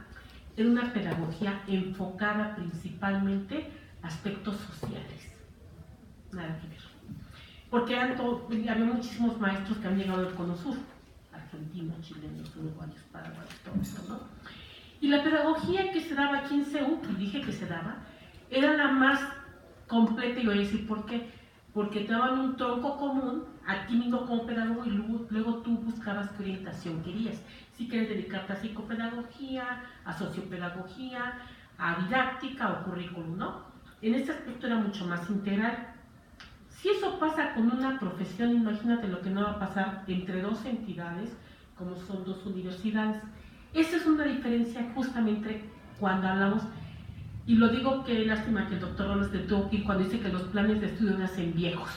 era una pedagogía enfocada principalmente a aspectos sociales. Nada que ver. Porque había muchísimos maestros que han llegado del Cono Sur, argentinos, chilenos, uruguayos, paraguayos, todo esto, ¿no? Y la pedagogía que se daba aquí en CEU, que dije que se daba, era la más completa, y voy a decir por qué. Porque te daban un tronco común, a ti mismo como pedagogo, y luego tú buscabas qué orientación querías. Si quieres dedicarte a psicopedagogía, a sociopedagogía, a didáctica o currículum, ¿no? En este aspecto era mucho más integral. Si eso pasa con una profesión, imagínate lo que no va a pasar entre 2 entidades, como son 2 universidades. Esa es una diferencia justamente cuando hablamos, y lo digo que lástima que el doctor Robles de tuvo que ir cuando dice que los planes de estudio nacen viejos.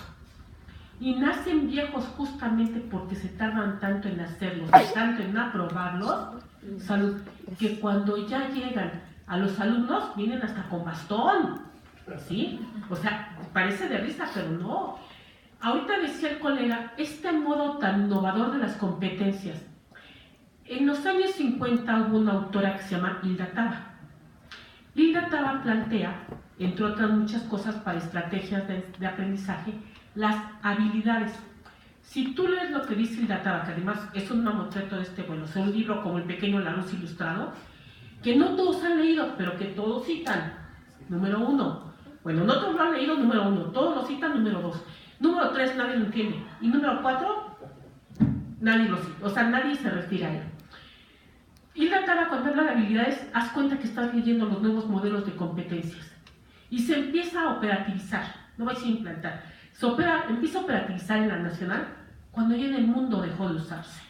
Y nacen viejos justamente porque se tardan tanto en hacerlos, tanto en aprobarlos, salud, que cuando ya llegan a los alumnos vienen hasta con bastón, ¿sí? O sea, parece de risa, pero no. Ahorita decía el colega, este modo tan innovador de las competencias. En los años 50 hubo una autora que se llama Hilda Taba. Hilda Taba plantea, entre otras muchas cosas para estrategias de aprendizaje, las habilidades. Si tú lees lo que dice Hilda Taba, que además es un mamotreto de este vuelo, es un libro como El Pequeño Larousse ilustrado, que no todos han leído, pero que todos citan. Número 1. Bueno, no todos lo han leído, número 1. Todos lo citan, número 2. Número 3, nadie lo entiende. Y número 4, nadie lo cita. O sea, nadie se refiere a él. Hilda Taba, cuando habla de habilidades, haz cuenta que estás leyendo los nuevos modelos de competencias. Y se empieza a operativizar, no va a decir implantar. Empieza a operativizar en la nacional cuando ya en el mundo dejó de usarse.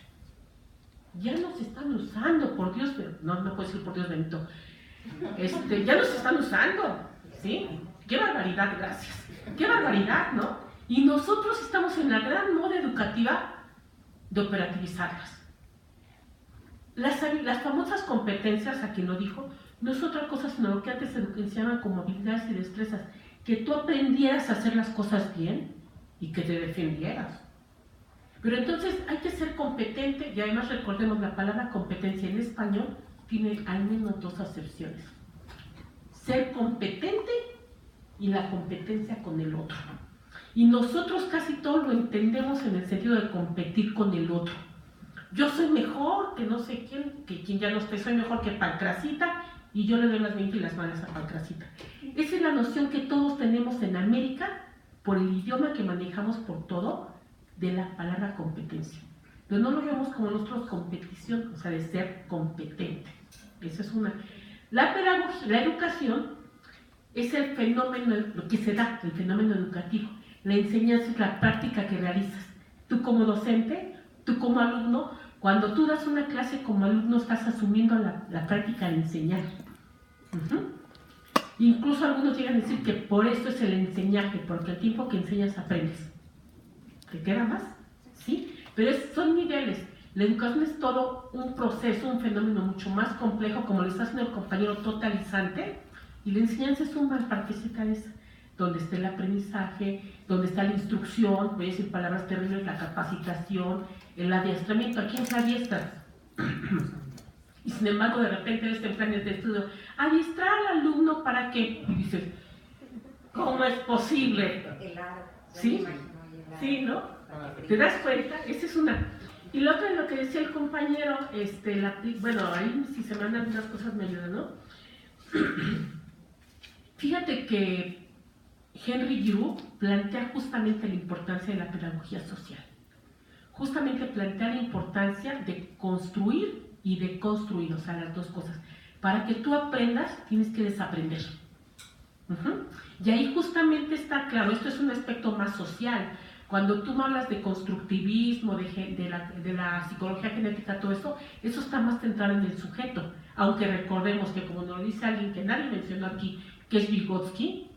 Ya nos están usando, por Dios, no puedo decir por Dios bendito, ya nos están usando, ¿sí? ¡Qué barbaridad, gracias! ¡Qué barbaridad!, ¿no? Y nosotros estamos en la gran moda educativa de operativizarlas. Las famosas competencias, a quien lo dijo, no es otra cosa sino lo que antes se enseñaban como habilidades y destrezas, que tú aprendieras a hacer las cosas bien y que te defendieras. Pero entonces hay que ser competente, y además recordemos, la palabra competencia en español tiene al menos 2 acepciones: ser competente y la competencia con el otro. Y nosotros casi todo lo entendemos en el sentido de competir con el otro. Yo soy mejor que no sé quién, que quien ya no esté, soy mejor que Pancrasita, y yo le doy las 20 y las malas a Pancrasita. Esa es la noción que todos tenemos en América, por el idioma que manejamos por todo, de la palabra competencia. Pero no lo vemos como nosotros competición, o sea, de ser competente. Esa es una. La pedagogía, la educación, es el fenómeno, lo que se da, el fenómeno educativo. La enseñanza es la práctica que realizas. Tú como docente, tú como alumno, cuando tú das una clase como alumno estás asumiendo la práctica de enseñar. Incluso algunos llegan a decir que por eso es el enseñaje, porque el tiempo que enseñas aprendes. ¿Te queda más? ¿Sí? Pero son niveles. La educación es todo un proceso, un fenómeno mucho más complejo, como lo está haciendo el compañero totalizante, y la enseñanza es una partecita de esa, donde está el aprendizaje, donde está la instrucción, voy a decir palabras terribles, la capacitación, el adiestramiento. ¿A quién se adiestra? Y sin embargo, de repente ves en planes de estudio, adiestrar al alumno para qué, y dices, ¿cómo es posible? ¿Sí? Sí, ¿no? ¿Te das cuenta? Esa es una. Y lo otro es lo que decía el compañero, bueno, ahí si se me mandan algunas cosas me ayudan, ¿no? Fíjate que Henry Giroux plantea justamente la importancia de la pedagogía social. Justamente plantea la importancia de construir y de construir, o sea, las dos cosas. Para que tú aprendas, tienes que desaprender. Y ahí justamente está claro, esto es un aspecto más social. Cuando tú me hablas de constructivismo, de la psicología genética, todo eso está más centrado en el sujeto. Aunque recordemos que, como nos lo dice alguien que nadie mencionó aquí, que es Vygotsky,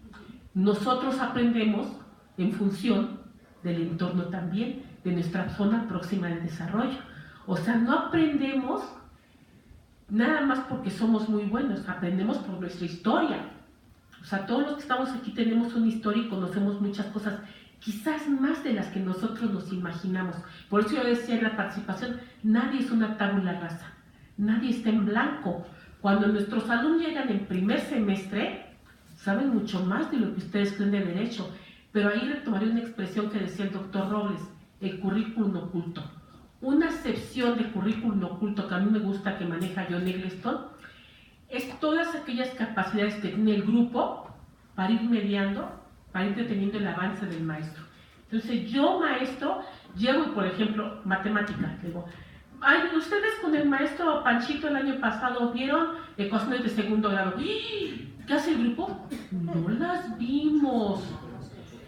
nosotros aprendemos en función del entorno también, de nuestra zona próxima de desarrollo. O sea, no aprendemos nada más porque somos muy buenos, aprendemos por nuestra historia. O sea, todos los que estamos aquí tenemos una historia y conocemos muchas cosas, quizás más de las que nosotros nos imaginamos. Por eso yo decía en la participación, nadie es una tabula rasa, nadie está en blanco. Cuando nuestros alumnos llegan en primer semestre, saben mucho más de lo que ustedes creen de derecho. Pero ahí retomaré una expresión que decía el doctor Robles, el currículum oculto. Una acepción de currículum oculto que a mí me gusta, que maneja John Eggleston, es todas aquellas capacidades que tiene el grupo para ir mediando, para ir deteniendo el avance del maestro. Entonces yo, maestro, llevo, por ejemplo, matemática, digo, ay, ustedes con el maestro Panchito el año pasado vieron ecuaciones de segundo grado. ¿Qué hace el grupo? No las vimos,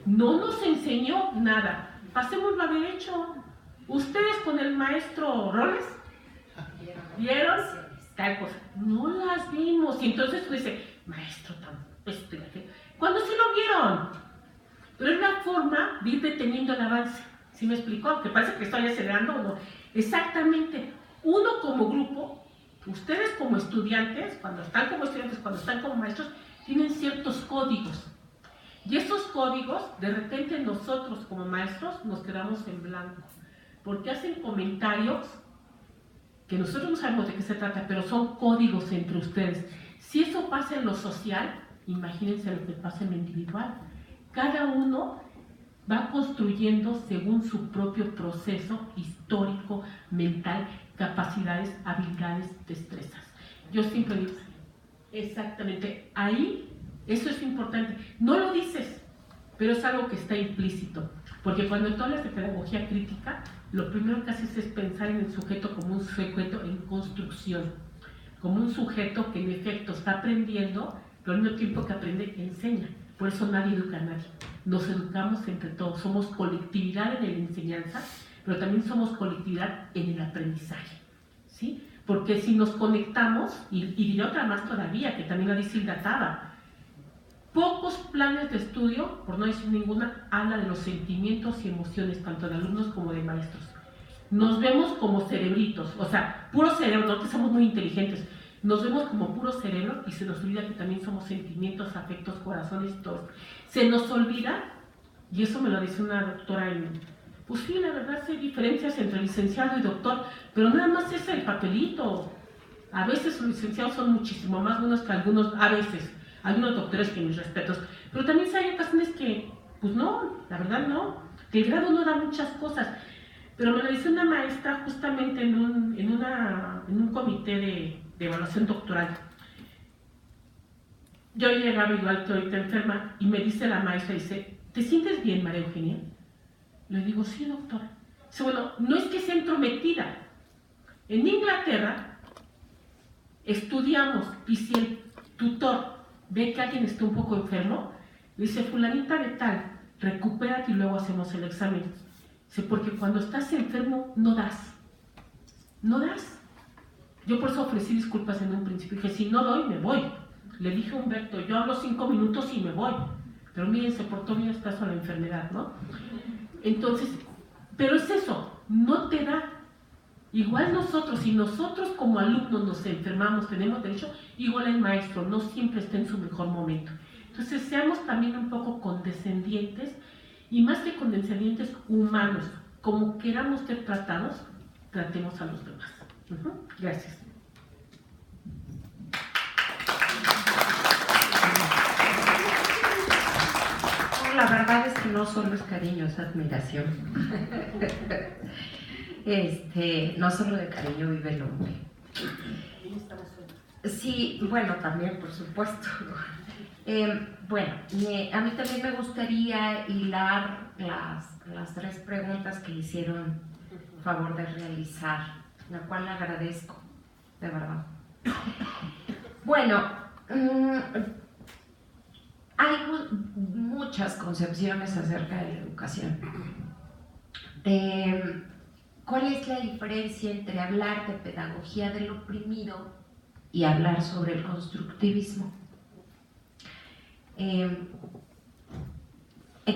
no nos enseñó nada, pasémoslo a derecho. ¿Ustedes con el maestro Roles vieron tal cosa? No las vimos. Y entonces tú dices, maestro tan ¿cuándo sí lo vieron? Pero es la forma de ir deteniendo el avance. ¿Sí me explicó? Que parece que estoy acelerando o no. Exactamente. Uno como grupo, ustedes como estudiantes, cuando están como estudiantes, cuando están como maestros, tienen ciertos códigos. Y esos códigos, de repente nosotros como maestros nos quedamos en blanco. Porque hacen comentarios que nosotros no sabemos de qué se trata, pero son códigos entre ustedes. Si eso pasa en lo social, imagínense lo que pasa en lo individual. Cada uno va construyendo según su propio proceso histórico, mental, capacidades, habilidades, destrezas. Yo siempre digo, exactamente, ahí, eso es importante. No lo dices, pero es algo que está implícito. Porque cuando tú hablas de pedagogía crítica, lo primero que haces es pensar en el sujeto como un sujeto en construcción, como un sujeto que en efecto está aprendiendo, pero al mismo tiempo que aprende, enseña. Por eso nadie educa a nadie. Nos educamos entre todos, somos colectividad en la enseñanza, pero también somos colectividad en el aprendizaje, ¿sí? Porque si nos conectamos, y diré otra más todavía, que también la dice Hilda Taba, pocos planes de estudio, por no decir ninguna, habla de los sentimientos y emociones, tanto de alumnos como de maestros. Nos vemos como cerebritos, o sea, puro cerebro, no que somos muy inteligentes, nos vemos como puro cerebro y se nos olvida que también somos sentimientos, afectos, corazones y todo. Se nos olvida, y eso me lo dice una doctora pues sí, la verdad sí hay diferencias entre licenciado y doctor, pero nada más es el papelito. A veces los licenciados son muchísimo más buenos que algunos, a veces, algunos doctores, que mis respetos, pero también hay ocasiones que, pues no, la verdad no, que el grado no da muchas cosas. Pero me lo dice una maestra justamente en un comité de evaluación doctoral. Yo llegaba igual que ahorita enferma y me dice la maestra, dice, ¿te sientes bien, María Eugenia? Le digo, sí, doctora. Dice, bueno, no es que sea entrometida. En Inglaterra estudiamos y si el tutor ve que alguien está un poco enfermo, le dice, fulanita de tal, recupérate y luego hacemos el examen. Dice, porque cuando estás enfermo no das. No das. Yo por eso ofrecí disculpas en un principio. Dije, si no doy, me voy. Le dije a Humberto, yo hablo 5 minutos y me voy. Pero miren, se portó bien escaso la enfermedad, ¿no? Entonces, pero es eso, no te da. Igual nosotros, si nosotros como alumnos nos enfermamos, tenemos derecho, igual el maestro no siempre está en su mejor momento. Entonces, seamos también un poco condescendientes, y más que condescendientes, humanos. Como queramos ser tratados, tratemos a los demás. Gracias. La verdad es que no solo es cariño, es admiración. No solo de cariño vive el hombre. Sí, bueno, también, por supuesto. Bueno, a mí también me gustaría hilar las 3 preguntas que hicieron favor de realizar, la cual le agradezco, de verdad. Bueno, hay muchas concepciones acerca de la educación. ¿Cuál es la diferencia entre hablar de pedagogía del oprimido y hablar sobre el constructivismo?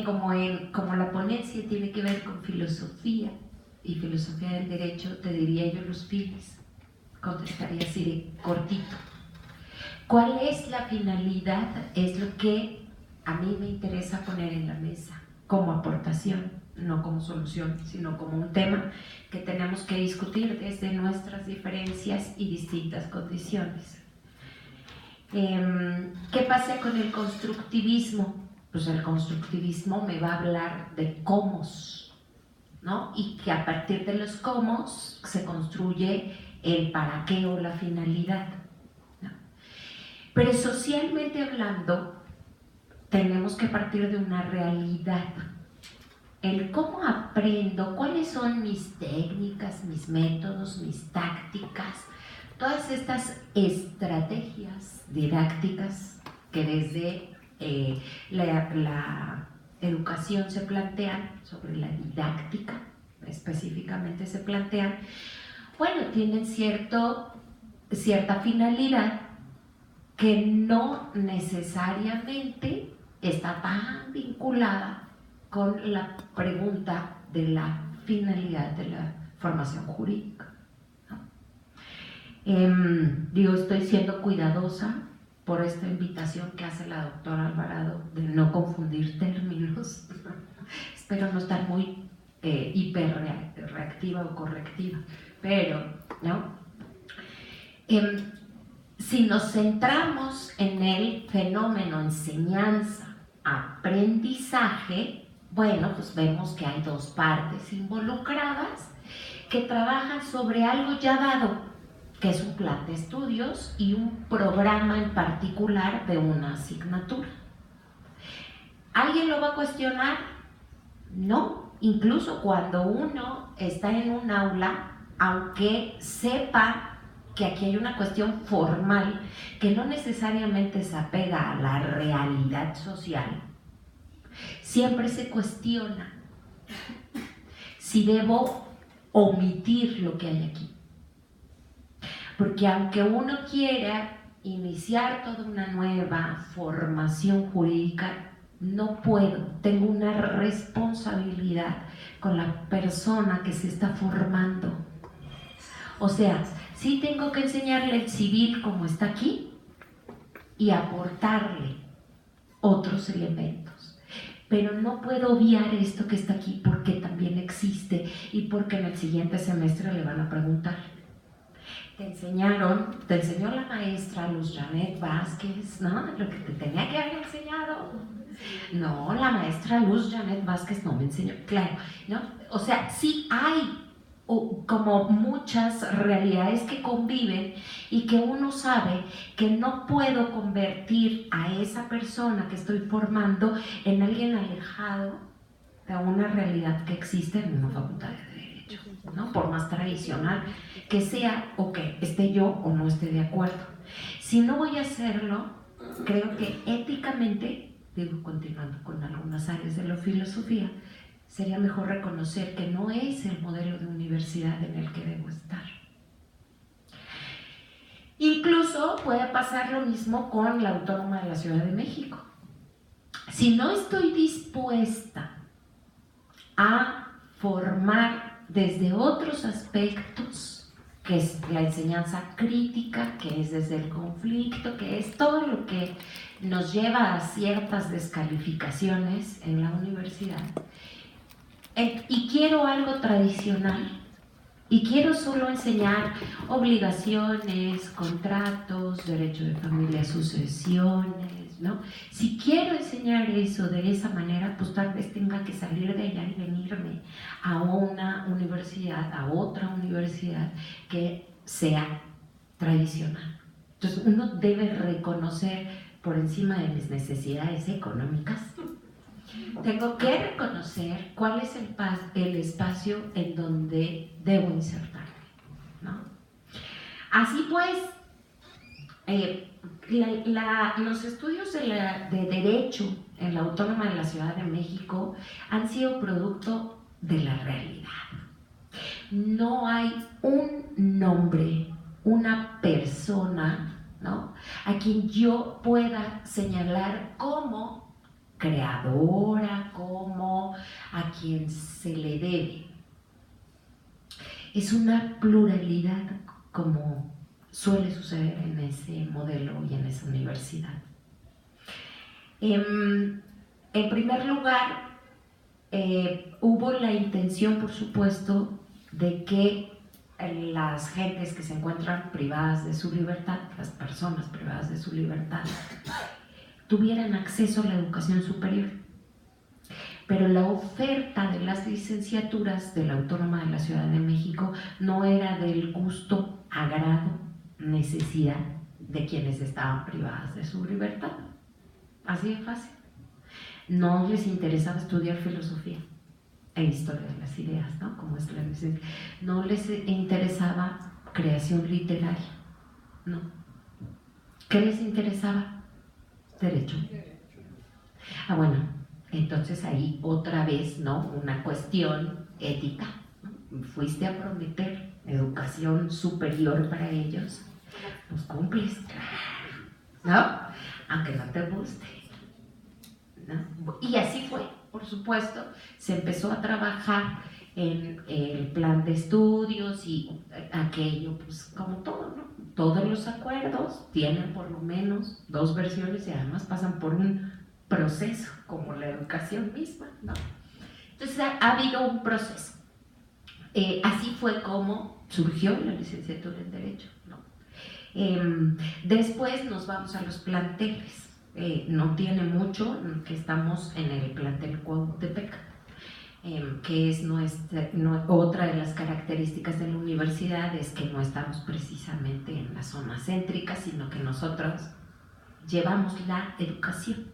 Como la ponencia tiene que ver con filosofía y filosofía del derecho, te diría yo los fines. Contestaría así de cortito. ¿Cuál es la finalidad? Es lo que a mí me interesa poner en la mesa como aportación, no como solución, sino como un tema que tenemos que discutir desde nuestras diferencias y distintas condiciones. ¿Qué pasa con el constructivismo? Pues el constructivismo me va a hablar de cómo, ¿no? Y que a partir de los cómo se construye el para qué o la finalidad. Pero socialmente hablando, tenemos que partir de una realidad. El cómo aprendo, cuáles son mis técnicas, mis métodos, mis tácticas, todas estas estrategias didácticas que desde la educación se plantean, sobre la didáctica específicamente se plantean, bueno, tienen cierta finalidad que no necesariamente está tan vinculada con la pregunta de la finalidad de la formación jurídica, ¿no? Estoy siendo cuidadosa por esta invitación que hace la doctora Alvarado de no confundir términos. Espero no estar muy hiperreactiva o correctiva, pero, ¿no? Si nos centramos en el fenómeno enseñanza-aprendizaje, bueno, pues vemos que hay 2 partes involucradas que trabajan sobre algo ya dado, que es un plan de estudios y un programa en particular de una asignatura. ¿Alguien lo va a cuestionar? No, incluso cuando uno está en un aula, aunque sepa que aquí hay una cuestión formal que no necesariamente se apega a la realidad social, siempre se cuestiona. si debo omitir lo que hay aquí. Porque aunque uno quiera iniciar toda una nueva formación jurídica, no puedo, tengo una responsabilidad con la persona que se está formando. O sea, sí tengo que enseñarle el civil como está aquí y aportarle otros elementos. Pero no puedo obviar esto que está aquí porque también existe y porque en el siguiente semestre le van a preguntar. Te enseñó la maestra Luz Janet Vázquez, ¿no? Lo que te tenía que haber enseñado. No, la maestra Luz Janet Vázquez no me enseñó, claro, ¿no? O sea, sí hay como muchas realidades que conviven y que uno sabe que no puedo convertir a esa persona que estoy formando en alguien alejado de una realidad que existe en una facultad de Derecho, ¿no? Por más tradicional que sea o que esté yo o no esté de acuerdo. Si no voy a hacerlo, creo que éticamente, digo, continuando con algunas áreas de la filosofía, sería mejor reconocer que no es el modelo de universidad en el que debo estar. Incluso puede pasar lo mismo con la Autónoma de la Ciudad de México. Si no estoy dispuesta a formar desde otros aspectos, que es la enseñanza crítica, que es desde el conflicto, que es todo lo que nos lleva a ciertas descalificaciones en la universidad, y quiero algo tradicional, y quiero solo enseñar obligaciones, contratos, derecho de familia, sucesiones, ¿no? Si quiero enseñar eso de esa manera, pues tal vez tenga que salir de allá y venirme a una universidad, a otra universidad que sea tradicional. Entonces uno debe reconocer por encima de mis necesidades económicas, tengo que reconocer cuál es el espacio en donde debo insertarme, ¿no? Así pues, los estudios de Derecho en la Autónoma de la Ciudad de México han sido producto de la realidad. No hay un nombre, una persona, ¿no?, a quien yo pueda señalar como creadora, como a quien se le debe. Es una pluralidad como suele suceder en ese modelo y en esa universidad. En primer lugar, hubo la intención, por supuesto, de que las gentes que se encuentran privadas de su libertad, las personas privadas de su libertad, tuvieran acceso a la educación superior. Pero la oferta de las licenciaturas de la Autónoma de la Ciudad de México no era del gusto, agrado, necesidad de quienes estaban privadas de su libertad. Así de fácil. No les interesaba estudiar filosofía e historia de las ideas, ¿no? Como es la licencia. No les interesaba creación literaria, ¿no? ¿Qué les interesaba? Derecho. Ah, bueno, entonces ahí otra vez, ¿no?, una cuestión ética, ¿no? Fuiste a prometer educación superior para ellos, pues cumples, ¿no? Aunque no te guste, ¿no? Y así fue, por supuesto, se empezó a trabajar en el plan de estudios y aquello, pues como todo, ¿no? Todos los acuerdos tienen por lo menos 2 versiones y además pasan por un proceso, como la educación misma, ¿no? Entonces ha habido un proceso. Así fue como surgió la licenciatura en Derecho, ¿no? Después nos vamos a los planteles. No tiene mucho que estamos en el plantel Cuautepec, que es otra de las características de la universidad, es que no estamos precisamente en la zona céntrica, sino que nosotros llevamos la educación,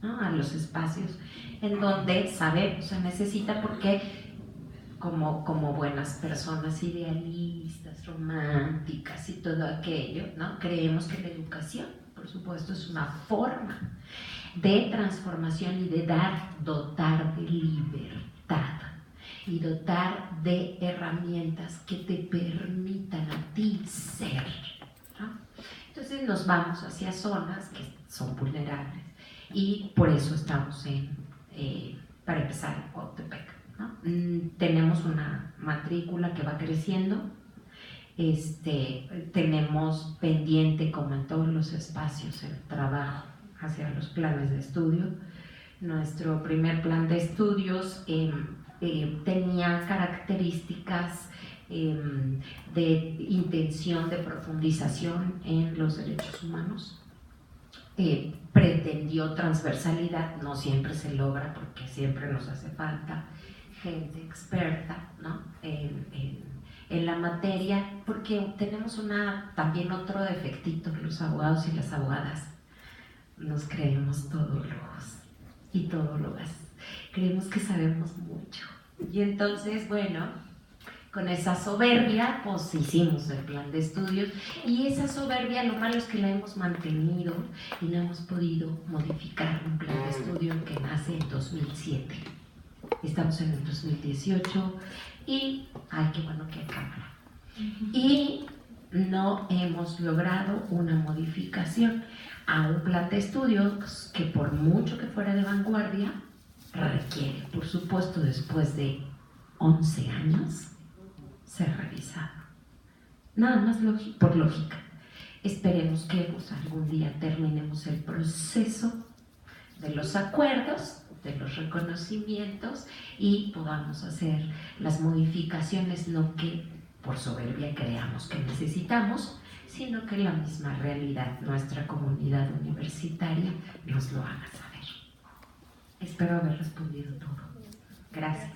¿no?, a los espacios en donde sabemos se necesita, porque como buenas personas idealistas, románticas y todo aquello, ¿no?, creemos que la educación, por supuesto, es una forma de transformación y de dotar de libertad. y dotar de herramientas que te permitan a ti ser, ¿no? Entonces nos vamos hacia zonas que son vulnerables y por eso estamos para empezar en Cuautepec, ¿no? Tenemos una matrícula que va creciendo. Tenemos pendiente, como en todos los espacios, el trabajo hacia los planes de estudio. Nuestro primer plan de estudios tenía características de intención de profundización en los derechos humanos. Pretendió transversalidad, no siempre se logra porque siempre nos hace falta gente experta, ¿no? en la materia, porque tenemos también otro defectito, los abogados y las abogadas nos creemos todólogos y todólogas, creemos que sabemos mucho, y entonces, bueno, con esa soberbia, pues hicimos el plan de estudios, y esa soberbia lo malo es que la hemos mantenido y no hemos podido modificar un plan de estudio que nace en 2007. Estamos en el 2018 y, ay, qué bueno que hay cámara. Y no hemos logrado una modificación a un plan de estudios que, por mucho que fuera de vanguardia, requiere, por supuesto, después de 11 años, ser revisado. Nada más por lógica. Esperemos que algún día terminemos el proceso de los acuerdos, de los reconocimientos, y podamos hacer las modificaciones, no que por soberbia creamos que necesitamos, sino que la misma realidad, nuestra comunidad universitaria, nos lo haga saber. Espero haber respondido todo. Gracias.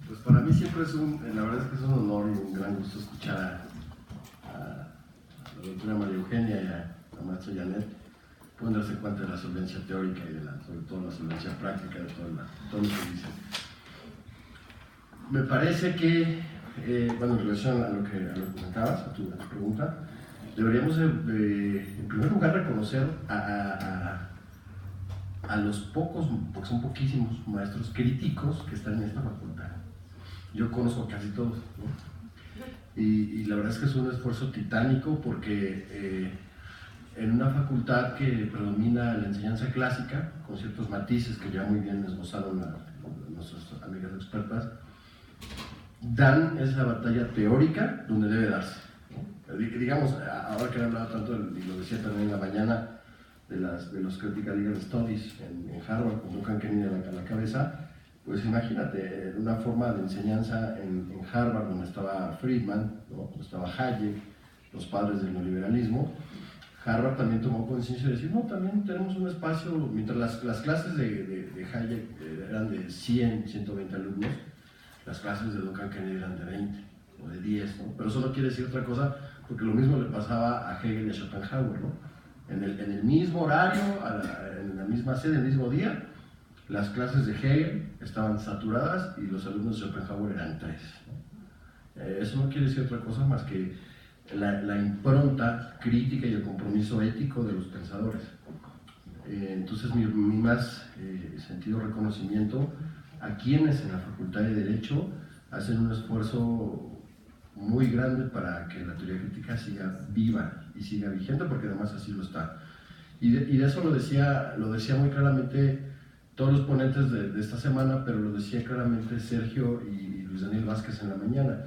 Pues para mí siempre la verdad es que es un honor y un gran gusto escuchar a la doctora María Eugenia y a la maestra Janet. Pueden darse cuenta de la solvencia teórica y sobre todo la solvencia práctica de todo lo que dicen. Me parece que, bueno, en relación a lo que comentabas, a tu pregunta, deberíamos en primer lugar reconocer a los pocos, porque son poquísimos maestros críticos que están en esta facultad. Yo conozco a casi todos, ¿no? Y la verdad es que es un esfuerzo titánico porque en una facultad que predomina la enseñanza clásica, con ciertos matices que ya muy bien esbozaron nuestras amigas expertas, dan esa batalla teórica donde debe darse, ¿no? Digamos, ahora que han hablado tanto, y lo decía también en la mañana, de los Critical Legal Studies en Harvard, con Duncan Kennedy a la cabeza, pues imagínate, una forma de enseñanza en Harvard donde estaba Friedman, ¿no? Donde estaba Hayek, los padres del neoliberalismo. Harvard también tomó conciencia de decir, no, también tenemos un espacio, mientras las clases de Hayek eran de 100, 120 alumnos, las clases de Duncan Kennedy eran de 20 o de 10, ¿no? Pero eso no quiere decir otra cosa, porque lo mismo le pasaba a Hegel y a Schopenhauer, ¿no? En el mismo horario, en la misma sede, el mismo día, las clases de Hegel estaban saturadas y los alumnos de Schopenhauer eran 3, ¿no? Eso no quiere decir otra cosa más que la impronta crítica y el compromiso ético de los pensadores. Entonces mi más sentido reconocimiento a quienes en la Facultad de Derecho hacen un esfuerzo muy grande para que la teoría crítica siga viva y siga vigente, porque además así lo está. Y de eso lo decía muy claramente todos los ponentes de esta semana, pero lo decía claramente Sergio y Luis Daniel Vázquez en la mañana.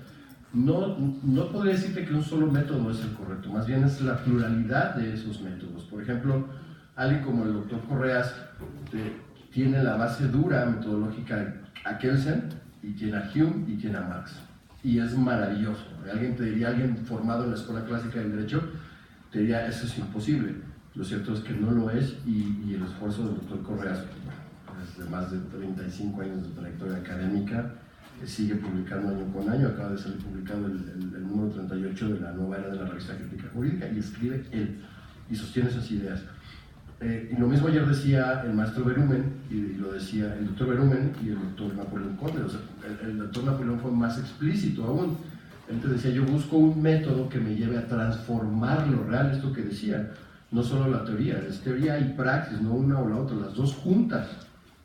No podría decirte que un solo método es el correcto, más bien es la pluralidad de esos métodos. Por ejemplo, alguien como el doctor Correas tiene la base dura metodológica a Kelsen, y tiene a Hume y tiene a Marx. Y es maravilloso. Alguien formado en la Escuela Clásica del Derecho te diría, eso es imposible. Lo cierto es que no lo es, y el esfuerzo del doctor Correas, desde más de 35 años de trayectoria académica, sigue publicando año con año. Acaba de salir publicado el número 38 de la nueva era de la revista Crítica Jurídica, y escribe él, y sostiene esas ideas. Y lo mismo ayer decía el maestro Berumen, y lo decía el doctor Berumen y el doctor Napoleón Conde. O sea, el doctor Napoleón fue más explícito aún. Él te decía, yo busco un método que me lleve a transformar lo real, esto que decía, no solo la teoría, es teoría y praxis, no una o la otra, las dos juntas.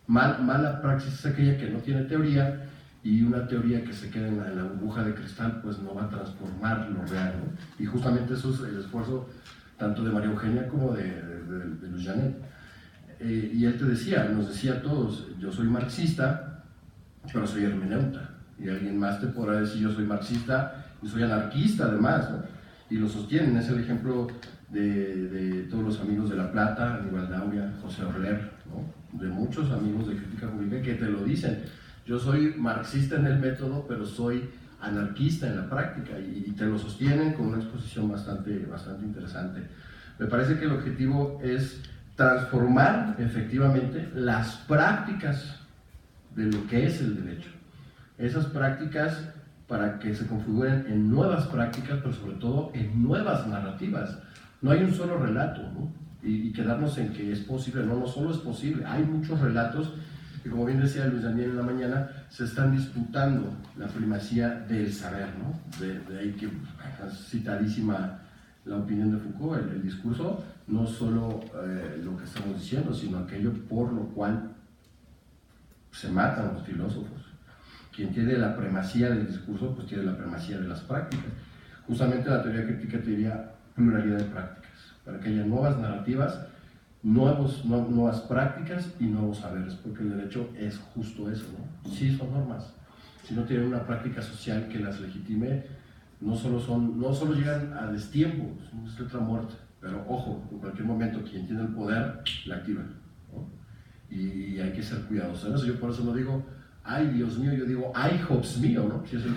Mala praxis es aquella que no tiene teoría, y una teoría que se queda en la burbuja de cristal, pues no va a transformar lo real, ¿no? Y justamente eso es el esfuerzo tanto de María Eugenia como de Luis Janet. Y él te decía, nos decía a todos, yo soy marxista, pero soy hermeneuta. Y alguien más te podrá decir, yo soy marxista y soy anarquista además, ¿no? Y lo sostienen, es el ejemplo de todos los amigos de La Plata, Aníbal Dauria, José Orler, ¿no? De muchos amigos de crítica jurídica que te lo dicen. Yo soy marxista en el método, pero soy anarquista en la práctica, y te lo sostienen con una exposición bastante interesante. Me parece que el objetivo es transformar efectivamente las prácticas de lo que es el derecho. Esas prácticas para que se configuren en nuevas prácticas, pero sobre todo en nuevas narrativas. No hay un solo relato, ¿no? Y quedarnos en que es posible, no solo es posible, hay muchos relatos que, como bien decía Luis Daniel en la mañana, se están disputando la primacía del saber, ¿no? De ahí que citadísima la opinión de Foucault, el discurso, no solo lo que estamos diciendo, sino aquello por lo cual se matan los filósofos. Quien tiene la primacía del discurso, pues tiene la primacía de las prácticas. Justamente la teoría crítica te diría pluralidad de prácticas, para que haya nuevas narrativas, nuevas prácticas y nuevos saberes, porque el derecho es justo eso, ¿no? Sí son normas, si no tienen una práctica social que las legitime, no solo llegan a destiempo, es otra muerte, pero ojo, en cualquier momento quien tiene el poder la activa, ¿no? Y hay que ser cuidadosos en eso. Yo por eso no digo, ay Dios mío, yo digo, ay Hobbes mío, ¿no? Si es el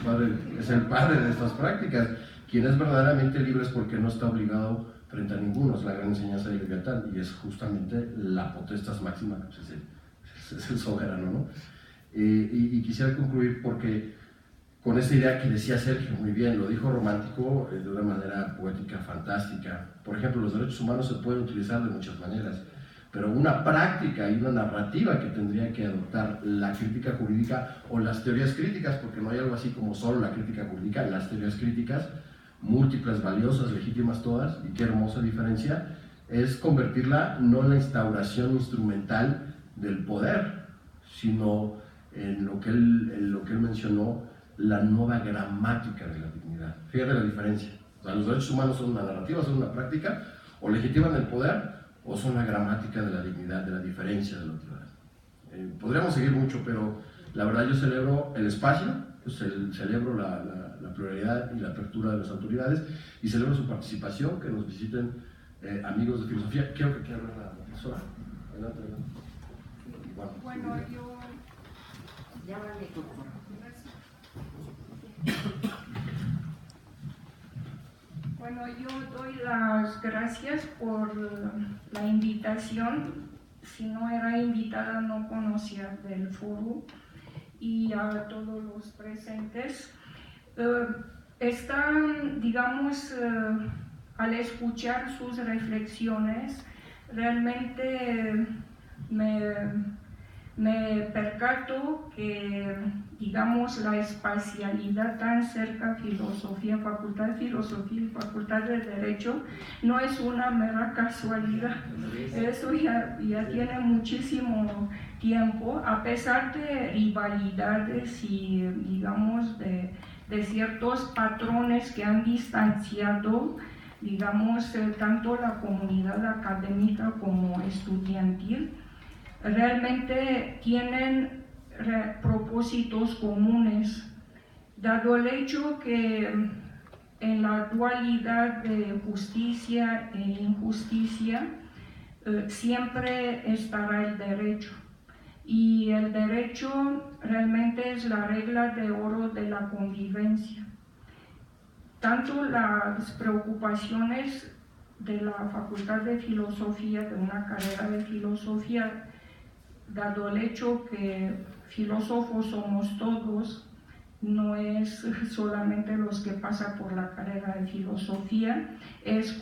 padre de estas prácticas. Quien es verdaderamente libre es porque no está obligado frente a ninguno, es la gran enseñanza de libertad, y es justamente la potestas máxima, pues es el soberano, ¿no? Y quisiera concluir porque con esa idea que decía Sergio muy bien, lo dijo Romántico de una manera poética fantástica. Por ejemplo, los derechos humanos se pueden utilizar de muchas maneras, pero una práctica y una narrativa que tendría que adoptar la crítica jurídica o las teorías críticas, porque no hay algo así como solo la crítica jurídica, las teorías críticas, múltiples, valiosas, legítimas todas, y qué hermosa diferencia, es convertirla no en la instauración instrumental del poder, sino en lo que él mencionó, la nueva gramática de la dignidad. Fíjate la diferencia. O sea, los derechos humanos son una narrativa, son una práctica, o legitiman el poder, o son la gramática de la dignidad, de la diferencia de la autoridad. Podríamos seguir mucho, pero la verdad yo celebro el espacio, pues celebro la pluralidad y la apertura de las autoridades, y celebro su participación, que nos visiten amigos de filosofía. Quiero que quiera hablar la profesora. Adelante. Bueno, yo... Llámale, por favor. Bueno, yo doy las gracias por la invitación. Si no era invitada, no conocía del foro, y a todos los presentes. Están, digamos, al escuchar sus reflexiones, realmente me percato que, digamos, la espacialidad tan cerca, filosofía, facultad de filosofía y facultad de derecho, no es una mera casualidad. Eso ya tiene muchísimo tiempo, a pesar de rivalidades y, digamos, de ciertos patrones que han distanciado, digamos, tanto la comunidad académica como estudiantil. Realmente tienen propósitos comunes, dado el hecho que en la dualidad de justicia e injusticia siempre estará el derecho, y el derecho realmente es la regla de oro de la convivencia. Tanto las preocupaciones de la Facultad de Filosofía, de una carrera de filosofía, dado el hecho que filósofos somos todos, no es solamente los que pasan por la carrera de filosofía, es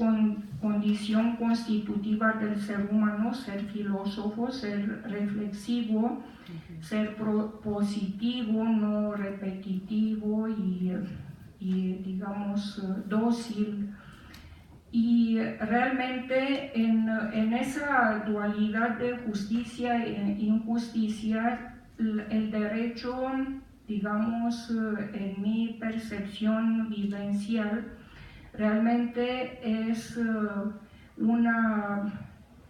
condición constitutiva del ser humano ser filósofo, ser reflexivo, ser positivo, no repetitivo, y y digamos dócil. Y realmente en esa dualidad de justicia e injusticia, el derecho, digamos, en mi percepción vivencial, realmente es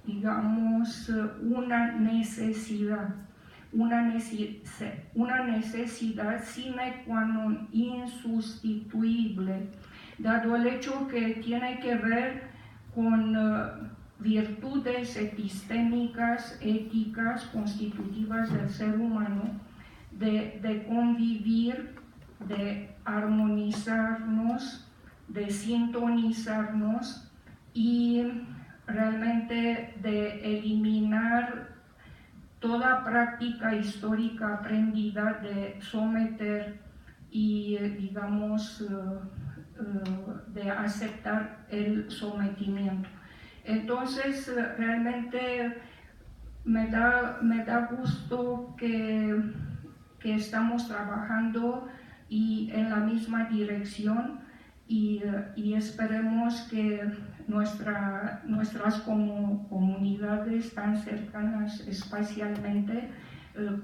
digamos, una necesidad sine qua non insustituible, dado el hecho que tiene que ver con virtudes epistémicas, éticas, constitutivas del ser humano, de convivir, de armonizarnos, de sintonizarnos y realmente de eliminar toda práctica histórica aprendida de someter y, digamos, de aceptar el sometimiento. Entonces, realmente me da gusto que estamos trabajando y en la misma dirección y esperemos que nuestras comunidades tan cercanas espacialmente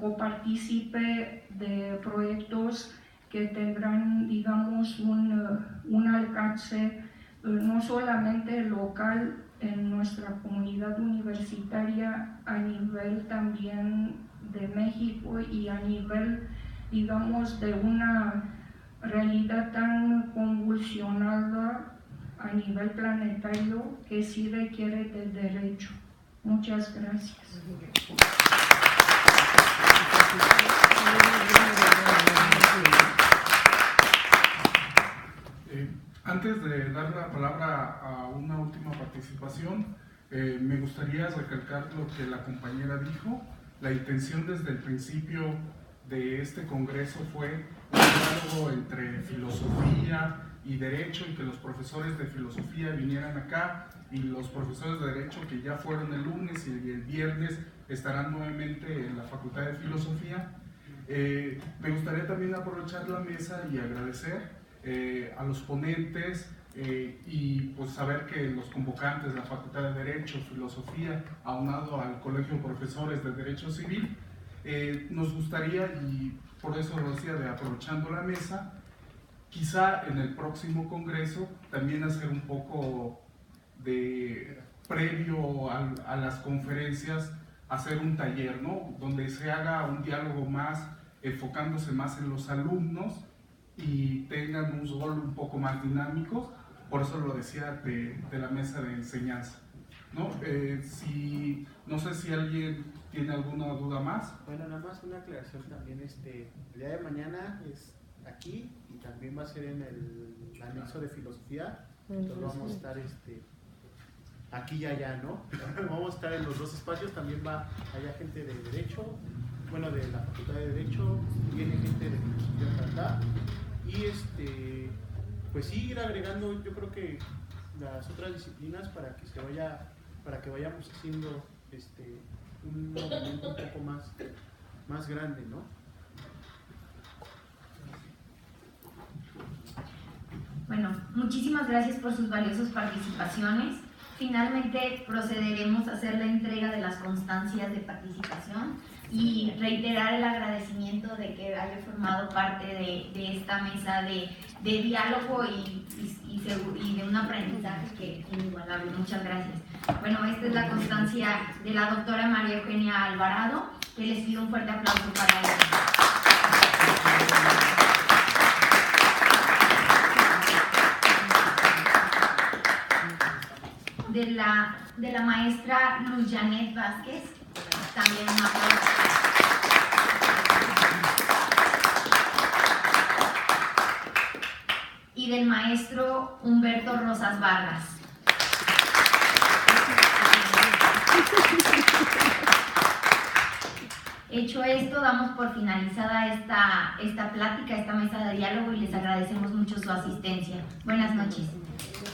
coparticipe de proyectos que tendrán, digamos, un alcance no solamente local en nuestra comunidad universitaria, a nivel también de México y a nivel, digamos, de una realidad tan convulsionada a nivel planetario que sí requiere del derecho. Muchas gracias. Antes de dar la palabra a una última participación, me gustaría recalcar lo que la compañera dijo. La intención desde el principio de este congreso fue un diálogo entre filosofía y derecho, y que los profesores de filosofía vinieran acá, y los profesores de derecho que ya fueron el lunes y el viernes estarán nuevamente en la Facultad de Filosofía. Me gustaría también aprovechar la mesa y agradecer a los ponentes y pues saber que los convocantes de la Facultad de Derecho, Filosofía, aunado al Colegio de Profesores de Derecho Civil, nos gustaría, y por eso lo decía, de aprovechando la mesa, quizá en el próximo congreso también hacer un poco de previo a las conferencias, hacer un taller, ¿no? Donde se haga un diálogo más, enfocándose más en los alumnos y tengan un rol un poco más dinámico. Por eso lo decía de la mesa de enseñanza, ¿no? No sé si alguien tiene alguna duda más. Bueno, nada más una aclaración también. El día de mañana es aquí y también va a ser en el anexo de filosofía. Entonces vamos a estar aquí y allá, ¿no? Vamos a estar en los dos espacios. También allá gente de derecho, bueno, de la Facultad de Derecho, viene gente de filosofía acá. Y pues sí, ir agregando, yo creo que las otras disciplinas para que vayamos haciendo un movimiento un poco más grande, ¿no? Bueno, muchísimas gracias por sus valiosas participaciones. Finalmente procederemos a hacer la entrega de las constancias de participación y reiterar el agradecimiento de que haya formado parte de esta mesa de diálogo y de un aprendizaje que es inigualable. Muchas gracias. Bueno, esta es la constancia de la doctora María Eugenia Alvarado, que les pido un fuerte aplauso para ella. De la maestra Luz Janet Vázquez, también un aplauso. Y del maestro Humberto Rosas Vargas. Hecho esto, damos por finalizada esta plática, esta mesa de diálogo, y les agradecemos mucho su asistencia. Buenas noches.